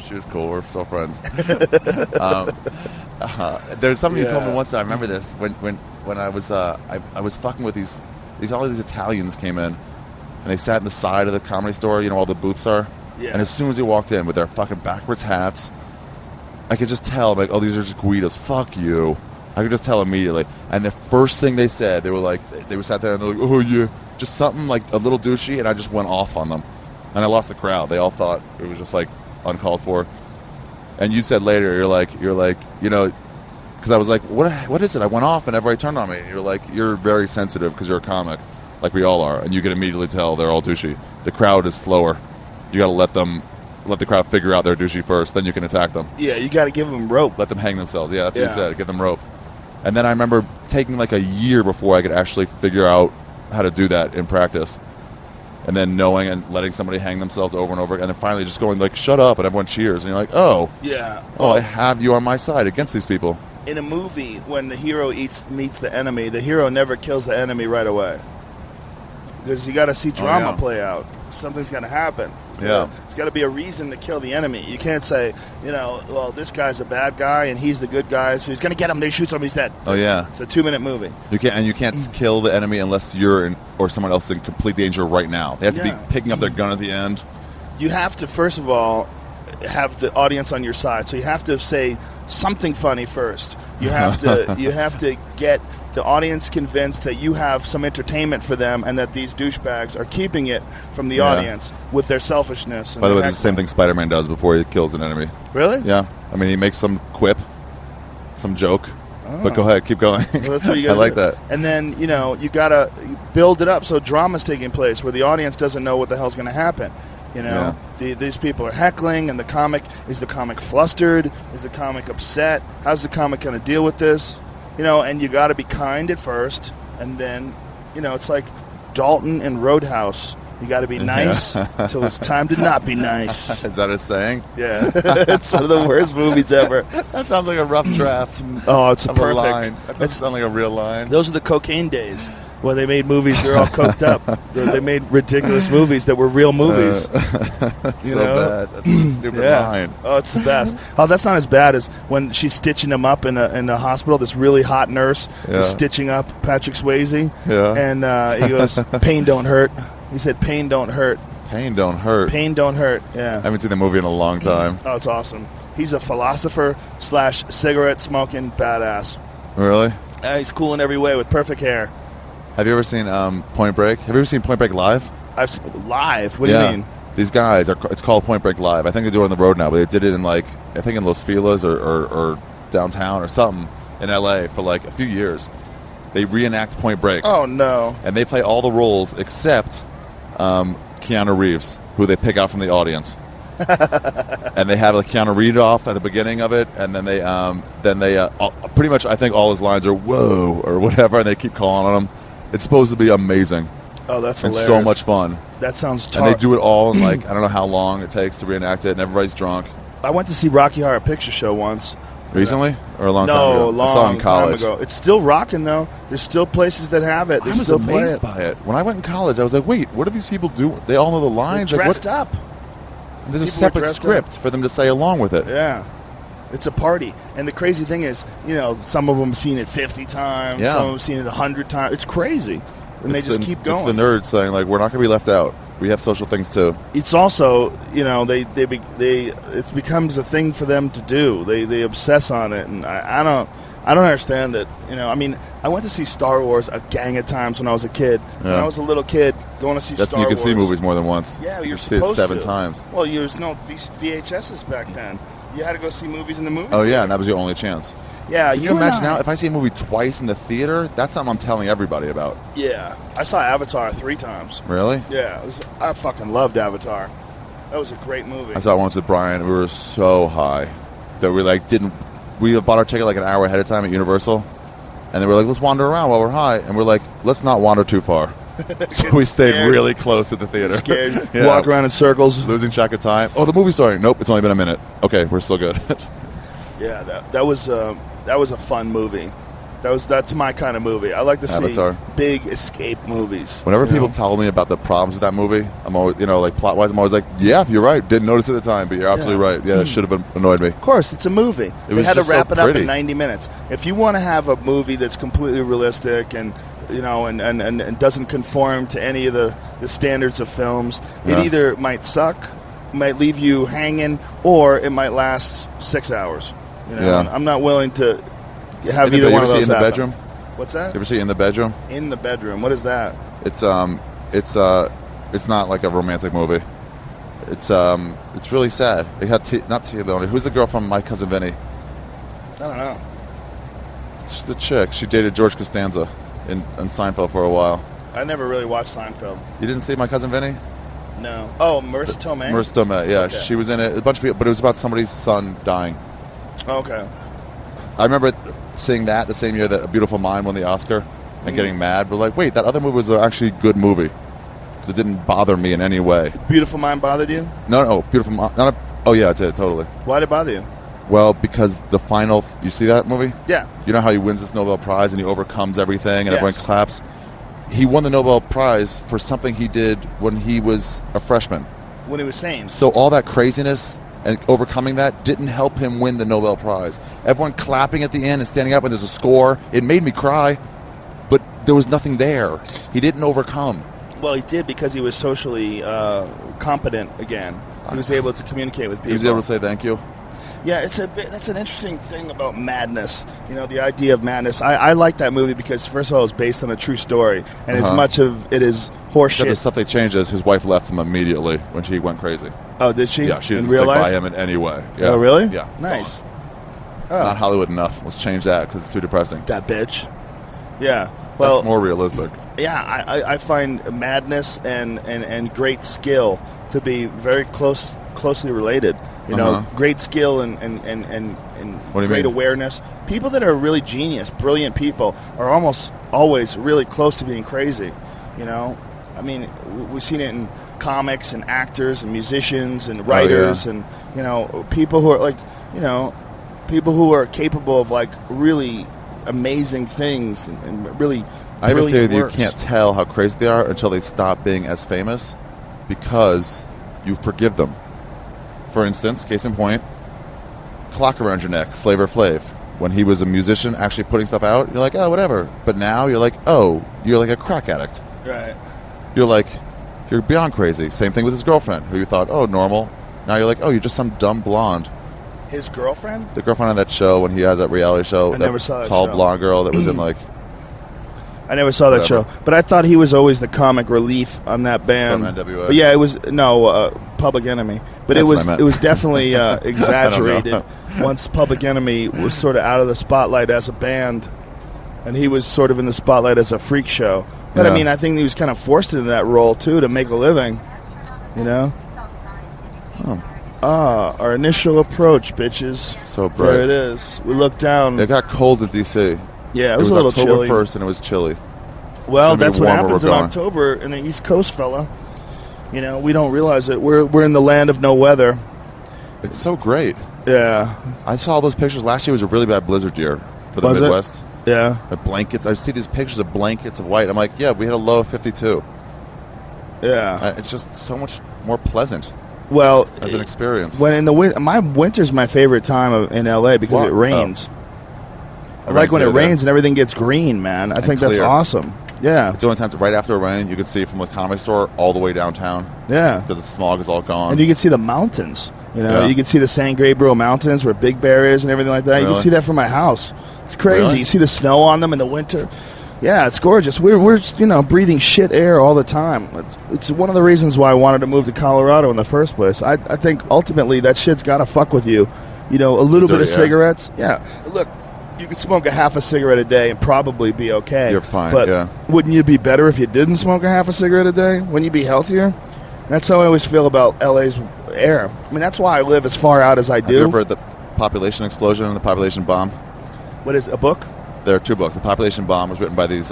S1: She was cool. We're still friends. There's something you told me once. I remember this when I was I was fucking with all these Italians came in, and they sat in the side of the Comedy Store. You know, all the booths are. Yeah. And as soon as they walked in with their fucking backwards hats, I could just tell, like, oh, these are just Guidos. Fuck you. I could just tell immediately. And the first thing they said, they were like, they were sat there and they're like, oh yeah, just something like a little douchey, and I just went off on them. And I lost the crowd. They all thought it was just like uncalled for. And you said later, you're like, you know, because I was like, what is it? I went off and everybody turned on me. And you're like, you're very sensitive because you're a comic, like we all are, and you can immediately tell they're all douchey. The crowd is slower. You got to let the crowd figure out they're douchey first, then you can attack them.
S3: Yeah, you got to give them rope.
S1: Let them hang themselves. Yeah, that's what you said. Give them rope. And then I remember taking like a year before I could actually figure out how to do that in practice. And then knowing and letting somebody hang themselves over and over again, and then finally just going like, shut up, and everyone cheers. And you're like, oh.
S3: Yeah.
S1: Oh, I have you on my side against these people.
S3: In a movie, when the hero meets the enemy, the hero never kills the enemy right away. because you got to see drama play out. Something's going to happen.
S1: Yeah.
S3: There's got to be a reason to kill the enemy. You can't say, well, this guy's a bad guy and he's the good guy, so he's going to get him. They shoot him, he's dead.
S1: Oh yeah.
S3: It's a 2-minute movie.
S1: You can't kill the enemy unless you're in, or someone else in complete danger right now. They have to be picking up their gun at the end.
S3: You have to, first of all, have the audience on your side. So you have to say something funny first. You have to get the audience convinced that you have some entertainment for them and that these douchebags are keeping it from the audience with their selfishness.
S1: By the way, that's the same thing Spider-Man does before he kills an enemy.
S3: Really?
S1: Yeah. I mean, he makes some quip, some joke. Oh. But go ahead, keep going.
S3: Well, that's what you gotta
S1: I like
S3: do.
S1: that.
S3: And then, you got to build it up so drama's taking place where the audience doesn't know what the hell's going to happen. These people are heckling, and is the comic flustered? Is the comic upset? How's the comic going to deal with this? And you got to be kind at first, and then, it's like Dalton and Roadhouse. You got to be nice until it's time to not be nice.
S1: Is that a saying?
S3: Yeah. It's one of the worst movies ever.
S1: That sounds like a rough draft.
S3: Oh, it's
S1: of
S3: perfect.
S1: A line. That doesn't sound like a real line.
S3: Those are the cocaine days. Where they made movies, they're all coked up. They made ridiculous movies that were real movies.
S1: That's so bad. That's a stupid line.
S3: Oh, it's the best. Oh, that's not as bad as when she's stitching him up in the hospital. This really hot nurse is stitching up Patrick Swayze.
S1: Yeah.
S3: And he goes, "Pain don't hurt." He said, "Pain don't hurt."
S1: Pain don't hurt.
S3: Pain don't hurt. Yeah.
S1: I haven't seen the movie in a long time.
S3: Oh, it's awesome. He's a philosopher / cigarette smoking badass.
S1: Really?
S3: He's cool in every way with perfect hair.
S1: Have you ever seen Point Break? Have you ever seen Point Break live?
S3: I've seen live. What do you mean?
S1: These guys it's called Point Break Live. I think they do it on the road now, but they did it in I think in Los Feliz or downtown or something in LA for a few years. They reenact Point Break.
S3: Oh no!
S1: And they play all the roles except Keanu Reeves, who they pick out from the audience. And they have Keanu Reeves off at the beginning of it, and then they pretty much I think all his lines are "whoa" or whatever, and they keep calling on him. It's supposed to be amazing.
S3: Oh, that's
S1: and
S3: hilarious.
S1: so much fun.
S3: That sounds
S1: And they do it all in I don't know how long it takes to reenact it, and everybody's drunk.
S3: I went to see Rocky Horror Picture Show once.
S1: Recently? Or a long time ago?
S3: No, long
S1: I saw it in college.
S3: time ago. It's still rocking, though. There's still places that have it. They
S1: I was
S3: still play
S1: amazed
S3: it.
S1: by it. When I went in college, I was like, wait, what do these people do? They all know the lines.
S3: They're dressed up.
S1: There's a
S3: People
S1: separate
S3: dressed
S1: script
S3: up.
S1: for them to say along with it.
S3: Yeah. It's a party. And the crazy thing is, some of them have seen it 50 times.
S1: Yeah.
S3: Some of them have seen it 100 times. It's crazy. And they just keep going.
S1: It's the nerds saying, we're not going to be left out. We have social things, too.
S3: It's also, it becomes a thing for them to do. They obsess on it, and I don't understand it. I went to see Star Wars a gang of times when I was a kid.
S1: Yeah.
S3: When I was a little kid, going to see
S1: That's
S3: Star
S1: when you
S3: Wars.
S1: can see movies more than once.
S3: Yeah,
S1: you
S3: you're
S1: see it
S3: supposed
S1: 7
S3: to.
S1: times.
S3: Well, there's no VHSs back then. You had to go see movies in the movie.
S1: Oh, yeah, and that was your only chance.
S3: Yeah,
S1: Can you imagine now, if I see a movie twice in the theater, that's something I'm telling everybody about.
S3: Yeah. I saw Avatar 3 times.
S1: Really?
S3: Yeah. I fucking loved Avatar. That was a great movie.
S1: I saw it once with Brian. We were so high that we bought our ticket an hour ahead of time at Universal, and they were like, let's wander around while we're high. And we're like, let's not wander too far. So we stayed really close to the theater.
S3: Scared. Yeah. Walk around in circles.
S1: Losing track of time. Oh, the movie's starting. Nope, it's only been a minute. Okay, we're still good.
S3: Yeah, that was a fun movie. That's my kind of movie. I like to
S1: Avatar.
S3: see big escape movies.
S1: Whenever people tell me about the problems with that movie, I'm always, plot-wise, I'm always like, yeah, you're right. Didn't notice at the time, but you're absolutely right. Yeah, that should have annoyed me.
S3: Of course, it's a movie. They had to wrap it up in 90 minutes. If you want to have a movie that's completely realistic and and doesn't conform to any of the standards of films, it either might suck, might leave you hanging, or it might last 6 hours. I'm not willing to have either one of those happen.
S1: In the bedroom?
S3: What's that?
S1: You ever see In the Bedroom?
S3: In the Bedroom. What is that?
S1: It's not like a romantic movie. It's really sad. It had not Tia Leone. Who's the girl from My Cousin Vinny?
S3: I don't know.
S1: She's the chick. She dated George Costanza in Seinfeld for a while.
S3: I never really watched Seinfeld.
S1: You didn't see My Cousin Vinny?
S3: No. Oh, Marissa Tomei?
S1: Marissa Tomei, yeah.
S3: Okay.
S1: She was in it. A bunch of people, but it was about somebody's son dying.
S3: Okay.
S1: I remember seeing that the same year that A Beautiful Mind won the Oscar and getting mad. But wait, that other movie was actually a good movie. It didn't bother me in any way.
S3: Beautiful Mind bothered you?
S1: No, Beautiful Mind. Oh, yeah, it did, totally.
S3: Why did it bother you?
S1: Well, because the final... You see that movie?
S3: Yeah.
S1: You know how he wins this Nobel Prize and he overcomes everything and everyone claps? he won the Nobel Prize for something he did when he was a freshman.
S3: When he was sane.
S1: So all that craziness and overcoming that didn't help him win the Nobel Prize. Everyone clapping at the end and standing up when there's a score, it made me cry, but there was nothing there. He didn't overcome.
S3: Well, he did because he was socially competent again. He was able to communicate with people.
S1: He was able to say thank you.
S3: Yeah, that's an interesting thing about madness. You know, the idea of madness. I like that movie because, first of all, it's based on a true story, and as much of it is horseshit.
S1: The stuff they changed is his wife left him immediately when she went crazy.
S3: Oh, did she?
S1: Yeah, she didn't
S3: in real
S1: stick
S3: life?
S1: by him in any way. Yeah.
S3: Oh, really?
S1: Yeah.
S3: Nice.
S1: Not Hollywood enough. Let's change that because it's too depressing.
S3: That bitch. Yeah. Well,
S1: that's more realistic.
S3: Yeah, I find madness and great skill to be very closely related. You know, great skill and great awareness. People that are really genius, brilliant people, are almost always really close to being crazy. You know, I mean, we've seen it in comics and actors and musicians and writers and, you know, people who are like, you know, people who are capable of like really amazing things and really
S1: I have a theory that you
S3: works.
S1: can't tell how crazy they are until they stop being as famous because you forgive them. For instance, case in point, Clock Around Your Neck, Flavor Flav. When he was a musician actually putting stuff out, you're like, oh, whatever. But now you're like, oh, you're like a crack addict.
S3: Right.
S1: You're like, you're beyond crazy. Same thing with his girlfriend, who you thought, oh, normal. Now you're like, oh, you're just some dumb blonde.
S3: His girlfriend?
S1: The girlfriend on that show when he had that reality show.
S3: I never saw that
S1: tall
S3: show.
S1: blonde girl that was in like...
S3: I never saw that show, but I thought he was always the comic relief on that band.
S1: From NWA.
S3: But yeah, it was Public Enemy, but
S1: That's
S3: it was definitely exaggerated once Public Enemy was sort of out of the spotlight as a band, and he was sort of in the spotlight as a freak show. But I mean, I think he was kind of forced into that role too to make a living, you know. Our initial approach, bitches.
S1: So bright.
S3: There it is. We look down.
S1: It got cold in D.C.
S3: Yeah, it was a little
S1: October
S3: chilly.
S1: 1st, and it was chilly.
S3: Well, that's what happens in
S1: going.
S3: October in the East Coast, fella. You know, we don't realize it. We're in the land of no weather.
S1: It's so great.
S3: Yeah.
S1: I saw those pictures. Last year was a really bad blizzard year for the
S3: Was it?
S1: Midwest.
S3: Yeah.
S1: The blankets. I see these pictures of blankets of white. I'm like, yeah, we had a low of 52.
S3: Yeah.
S1: It's just so much more pleasant
S3: Well,
S1: as an experience.
S3: when in the winter's my favorite time in LA because it rains. I like when it rains and everything gets green, man. I think that's
S1: clear.
S3: awesome. Yeah.
S1: It's the only time right after a rain you can see from the comedy store all the way downtown.
S3: Yeah.
S1: Because the smog is all gone.
S3: And you can see the mountains. You know,
S1: Yeah.
S3: you can see the San Gabriel Mountains where Big Bear is and everything like that. You
S1: Really?
S3: can see that from my house. It's crazy.
S1: Really?
S3: You see the snow on them in the winter. Yeah, it's gorgeous. We're you know, breathing shit air all the time. It's one of the reasons why I wanted to move to Colorado in the first place. I think ultimately that shit's got to fuck with you. You know, a little bit of
S1: air.
S3: cigarettes. Yeah. Look, you could smoke a half a cigarette a day and probably be okay.
S1: You're fine,
S3: But
S1: yeah.
S3: wouldn't you be better if you didn't smoke a half a cigarette a day? Wouldn't you be healthier? That's how I always feel about LA's air. I mean, that's why I live as far out as I
S1: Have you
S3: do.
S1: ever heard the population explosion and the population bomb?
S3: What is a book?
S1: There are two books. The Population Bomb was written by these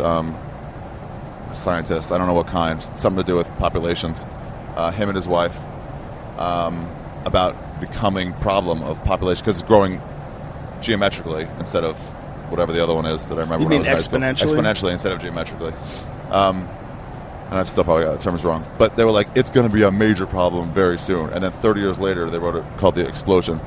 S1: scientists. I don't know what kind. Something to do with populations. Him and his wife. About the coming problem of population because it's growing geometrically instead of whatever the other one is that I remember
S3: You
S1: when
S3: mean
S1: I was in high school.
S3: exponentially?
S1: Exponentially instead of geometrically. And I've still probably got the terms wrong. But they were like, it's going to be a major problem very soon. And then 30 years later, they wrote it called The Explosion.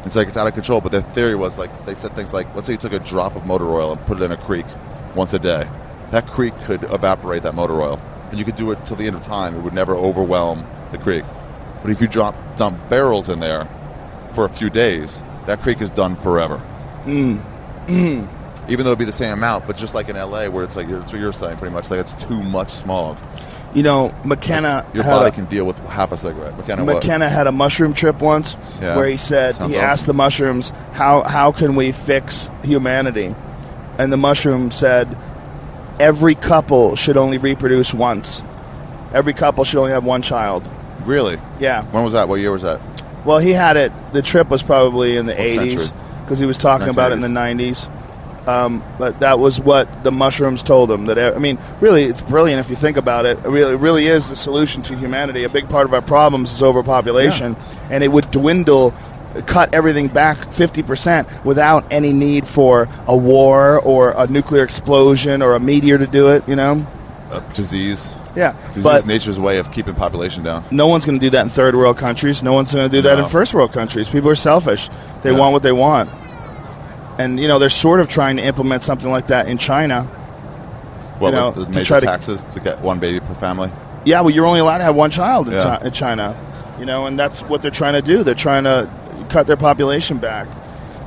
S1: It's like it's out of control. But their theory was like, they said things like, let's say you took a drop of motor oil and put it in a creek once a day. That creek could evaporate that motor oil. And you could do it till the end of time. It would never overwhelm the creek. But if you dump barrels in there for a few days, that creek is done forever. Even though it'd be the same amount, but just like in LA where it's like, that's what you're saying pretty much, like it's too much smog.
S3: You know, McKenna.
S1: Your body can deal with half a cigarette.
S3: McKenna had a mushroom trip once where he said,
S1: Sounds
S3: he
S1: awesome.
S3: asked the mushrooms, how can we fix humanity? And the mushroom said, every couple should only reproduce once. Every couple should only have one child.
S1: Really?
S3: Yeah.
S1: When was that? What year was that?
S3: Well, he had it. The trip was probably in the
S1: What
S3: 80s
S1: century?
S3: because he was talking about it in the 90s. But that was what the mushrooms told him. That I mean, really, it's brilliant if you think about it. It really is the solution to humanity. A big part of our problems is overpopulation, and it would dwindle, cut everything back 50% without any need for a war or a nuclear explosion or a meteor to do it. You know.
S1: disease.
S3: Yeah,
S1: Disease
S3: but
S1: is nature's way of keeping population down.
S3: no one's going to do that in third world countries. No one's going to do that
S1: No.
S3: in first world countries. People are selfish. They
S1: Yeah.
S3: want what they want. And, they're sort of trying to implement something like that in China.
S1: Well,
S3: to
S1: the major
S3: try to-
S1: taxes to get one baby per family.
S3: Yeah, well, you're only allowed to have one child in,
S1: Yeah.
S3: in China. And that's what they're trying to do. They're trying to cut their population back.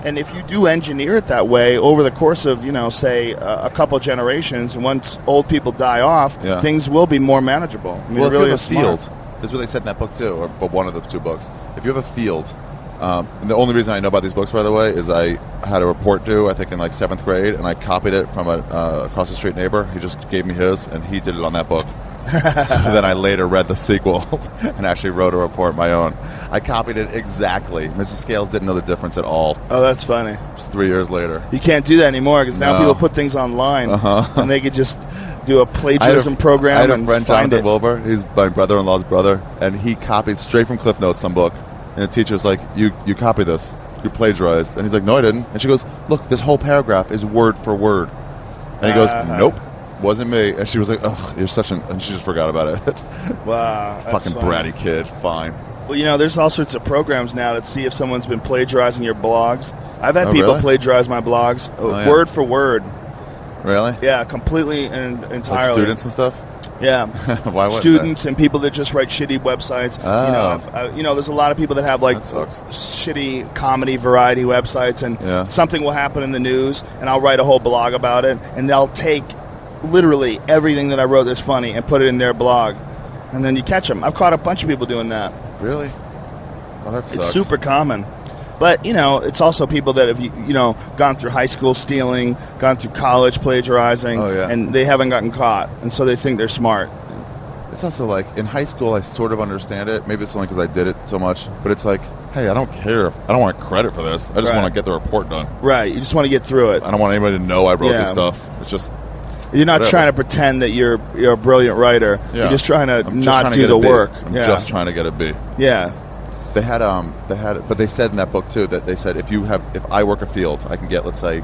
S3: And if you do engineer it that way over the course of, say, a couple generations, and once old people die off,
S1: Yeah.
S3: things will be more manageable. I mean,
S1: Well,
S3: it really
S1: if you
S3: is
S1: have a
S3: smart.
S1: field, this is what they said in that book too, but one of the two books. If you have a field, and the only reason I know about these books, by the way, is I had a report due, I think in like 7th grade, and I copied it from a across the street neighbor. He just gave me his, and he did it on that book. So then I later read the sequel and actually wrote a report my own. I copied it exactly. Mrs. Scales didn't know the difference at all.
S3: Oh, that's funny.
S1: Just 3 years later.
S3: You can't do that anymore because now
S1: No.
S3: people put things online, and they could just do a plagiarism
S1: I
S3: program
S1: had a
S3: and
S1: friend,
S3: find
S1: Jonathan
S3: it.
S1: Wilbur. He's my brother-in-law's brother, and he copied straight from Cliff Notes some book. And the teacher's like, "You copied this. You plagiarized." And he's like, "No, I didn't." And she goes, "Look, this whole paragraph is word for word." And he goes, "Nope, wasn't me." And she was like, "Ugh, you're such an..." And she just forgot about it.
S3: Wow, that's
S1: Fucking
S3: funny.
S1: bratty kid. Fine.
S3: Well, there's all sorts of programs now to see if someone's been plagiarizing your blogs. I've had
S1: Oh,
S3: people
S1: really?
S3: plagiarize my blogs,
S1: yeah.
S3: word for word.
S1: Really?
S3: Yeah, completely and
S1: Like
S3: entirely.
S1: students and stuff?
S3: Yeah.
S1: Why wouldn't
S3: Students and people that just write shitty websites.
S1: Oh.
S3: There's a lot of people that have like
S1: That sucks.
S3: shitty comedy variety websites, and
S1: Yeah.
S3: something will happen in the news, and I'll write a whole blog about it, and they'll take literally everything that I wrote that's funny and put it in their blog, and then you catch them. I've caught a bunch of people doing that.
S1: that? Really? Oh, that sucks.
S3: It's super common. But, it's also people that have, gone through high school stealing, gone through college plagiarizing,
S1: Oh, yeah.
S3: and they haven't gotten caught, and so they think they're smart.
S1: It's also like, in high school, I sort of understand it. Maybe it's only because I did it so much. But it's like, hey, I don't care. I don't want credit for this. I just
S3: Right.
S1: want to get the report done.
S3: Right, you just want to get through it.
S1: I don't want anybody to know I wrote
S3: Yeah.
S1: this stuff. It's just...
S3: You're not
S1: whatever.
S3: trying to pretend that you're a brilliant writer.
S1: Yeah.
S3: You're just trying to
S1: I'm just
S3: not
S1: trying to
S3: do
S1: get
S3: the
S1: a B.
S3: work.
S1: I'm
S3: Yeah.
S1: just trying to get a B.
S3: Yeah.
S1: They had, but they said in that book too that they said if I work a field, I can get, let's say,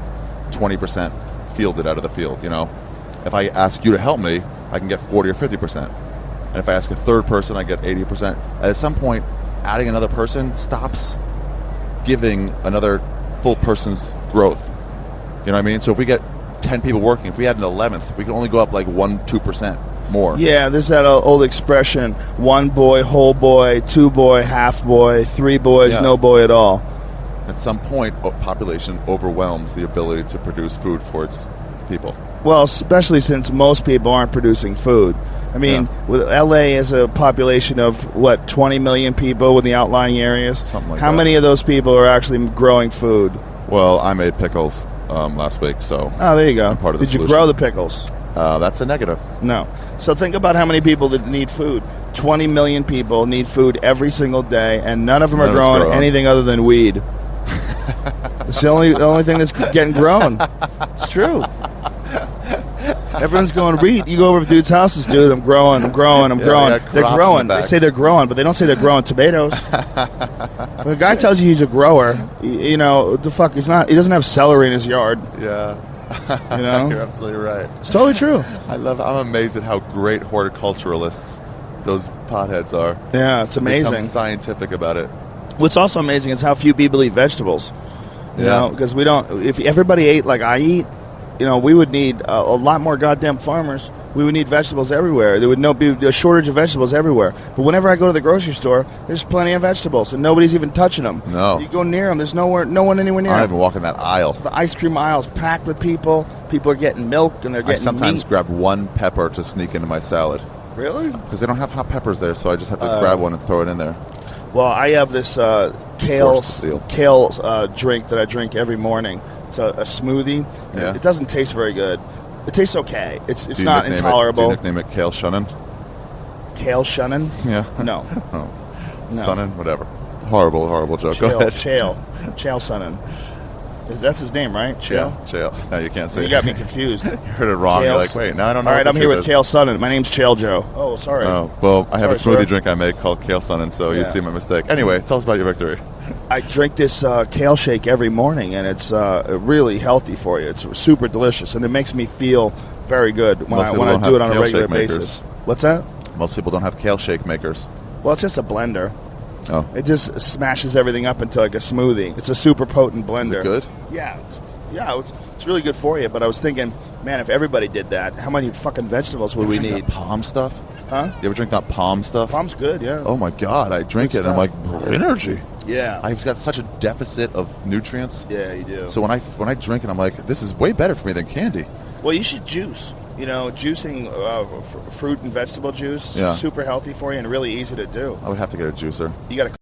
S1: 20% fielded out of the field. If I ask you to help me, I can get 40 or 50%, and if I ask a third person, I get 80%. At some point, adding another person stops giving another full person's growth. You know what I mean? So if we get 10 people working, if we had an 11th, we can only go up like 1-2% more.
S3: Yeah, there's that old expression, one boy, whole boy, two boy, half boy, three boys,
S1: Yeah.
S3: no boy at all.
S1: At some point, population overwhelms the ability to produce food for its people.
S3: Well, especially since most people aren't producing food. I mean, with LA is a population of, 20 million people in the outlying areas?
S1: Something like
S3: How
S1: that.
S3: many of those people are actually growing food?
S1: Well, I made pickles last week, so
S3: Oh, there you go.
S1: I'm part of the
S3: Did you
S1: solution.
S3: grow the pickles?
S1: That's a negative.
S3: No. So think about how many people that need food. 20 million people need food every single day, and none of them are
S1: None of it's
S3: growing
S1: growing.
S3: anything other than weed. It's the only thing that's getting grown. It's true. Everyone's going, Reed, you go over to dudes' houses, dude, I'm growing.
S1: Yeah,
S3: growing.
S1: they got
S3: They're
S1: crops in
S3: growing.
S1: the
S3: They
S1: back.
S3: say they're growing, but they don't say they're growing tomatoes. When a guy tells you he's a grower, the fuck, he doesn't have celery in his yard.
S1: Yeah.
S3: You know?
S1: You're absolutely right.
S3: It's totally true.
S1: I'm amazed at how great horticulturalists those potheads are.
S3: Yeah, it's
S1: They
S3: amazing.
S1: become scientific about it.
S3: What's also amazing is how few people eat vegetables. You
S1: Yeah.
S3: know, because we don't. If everybody ate like I eat, we would need a lot more goddamn farmers. We would need vegetables everywhere. There would be a shortage of vegetables everywhere. But whenever I go to the grocery store, there's plenty of vegetables, and nobody's even touching them.
S1: No.
S3: You go near them, there's no one anywhere near
S1: I'm not
S3: them.
S1: even walking that aisle.
S3: The ice cream aisle's packed with people. People are getting milk, and they're
S1: I
S3: getting
S1: sometimes
S3: meat.
S1: grab one pepper to sneak into my salad
S3: Really?
S1: because they don't have hot peppers there, so I just have to grab one and throw it in there.
S3: Well, I have this kale
S1: Forced steal.
S3: drink that I drink every morning. It's a smoothie.
S1: Yeah.
S3: It doesn't taste very good. It tastes okay. It's
S1: Do you
S3: not
S1: nickname
S3: intolerable.
S1: Do you nickname it Kale Shunnan?
S3: Kale Shunnan?
S1: Yeah.
S3: No.
S1: Oh.
S3: No.
S1: Sunnin? Whatever. Horrible joke. Go ahead.
S3: Chael Shunnan. That's his name, right? Chael?
S1: Yeah, Chael. No, you can't say
S3: You got me confused.
S1: You heard it wrong. You're like, wait, now I don't know.
S3: All
S1: what
S3: right,
S1: the
S3: I'm here
S1: truth
S3: with
S1: is.
S3: Kale Shunnan. My name's Chael Joe. Oh, sorry.
S1: Oh, well, I have a
S3: Sorry,
S1: smoothie
S3: sir.
S1: drink I make called Kale Sunnin, so
S3: Yeah.
S1: you see my mistake. Anyway, tell us about your victory.
S3: I drink this kale shake every morning, and it's really healthy for you. It's super delicious, and it makes me feel very good when I do it on a regular basis. What's that?
S1: Most people don't have kale shake makers.
S3: Well, it's just a blender.
S1: Oh.
S3: It just smashes everything up into like a smoothie. It's a super potent blender.
S1: Is it good?
S3: Yeah, it's really good for you. But I was thinking, man, if everybody did that, how many fucking vegetables would we need?
S1: That palm stuff?
S3: Huh?
S1: You ever drink that palm stuff?
S3: Palm's good, yeah.
S1: Oh my God, I drink it and I'm like, energy.
S3: Yeah.
S1: I've got such a deficit of nutrients.
S3: Yeah, you do.
S1: So when I drink it, I'm like, this is way better for me than candy.
S3: Well, you should juice. You know, juicing fruit and vegetable juice, super healthy for you and really easy to do.
S1: I would have to get a juicer.
S3: You got to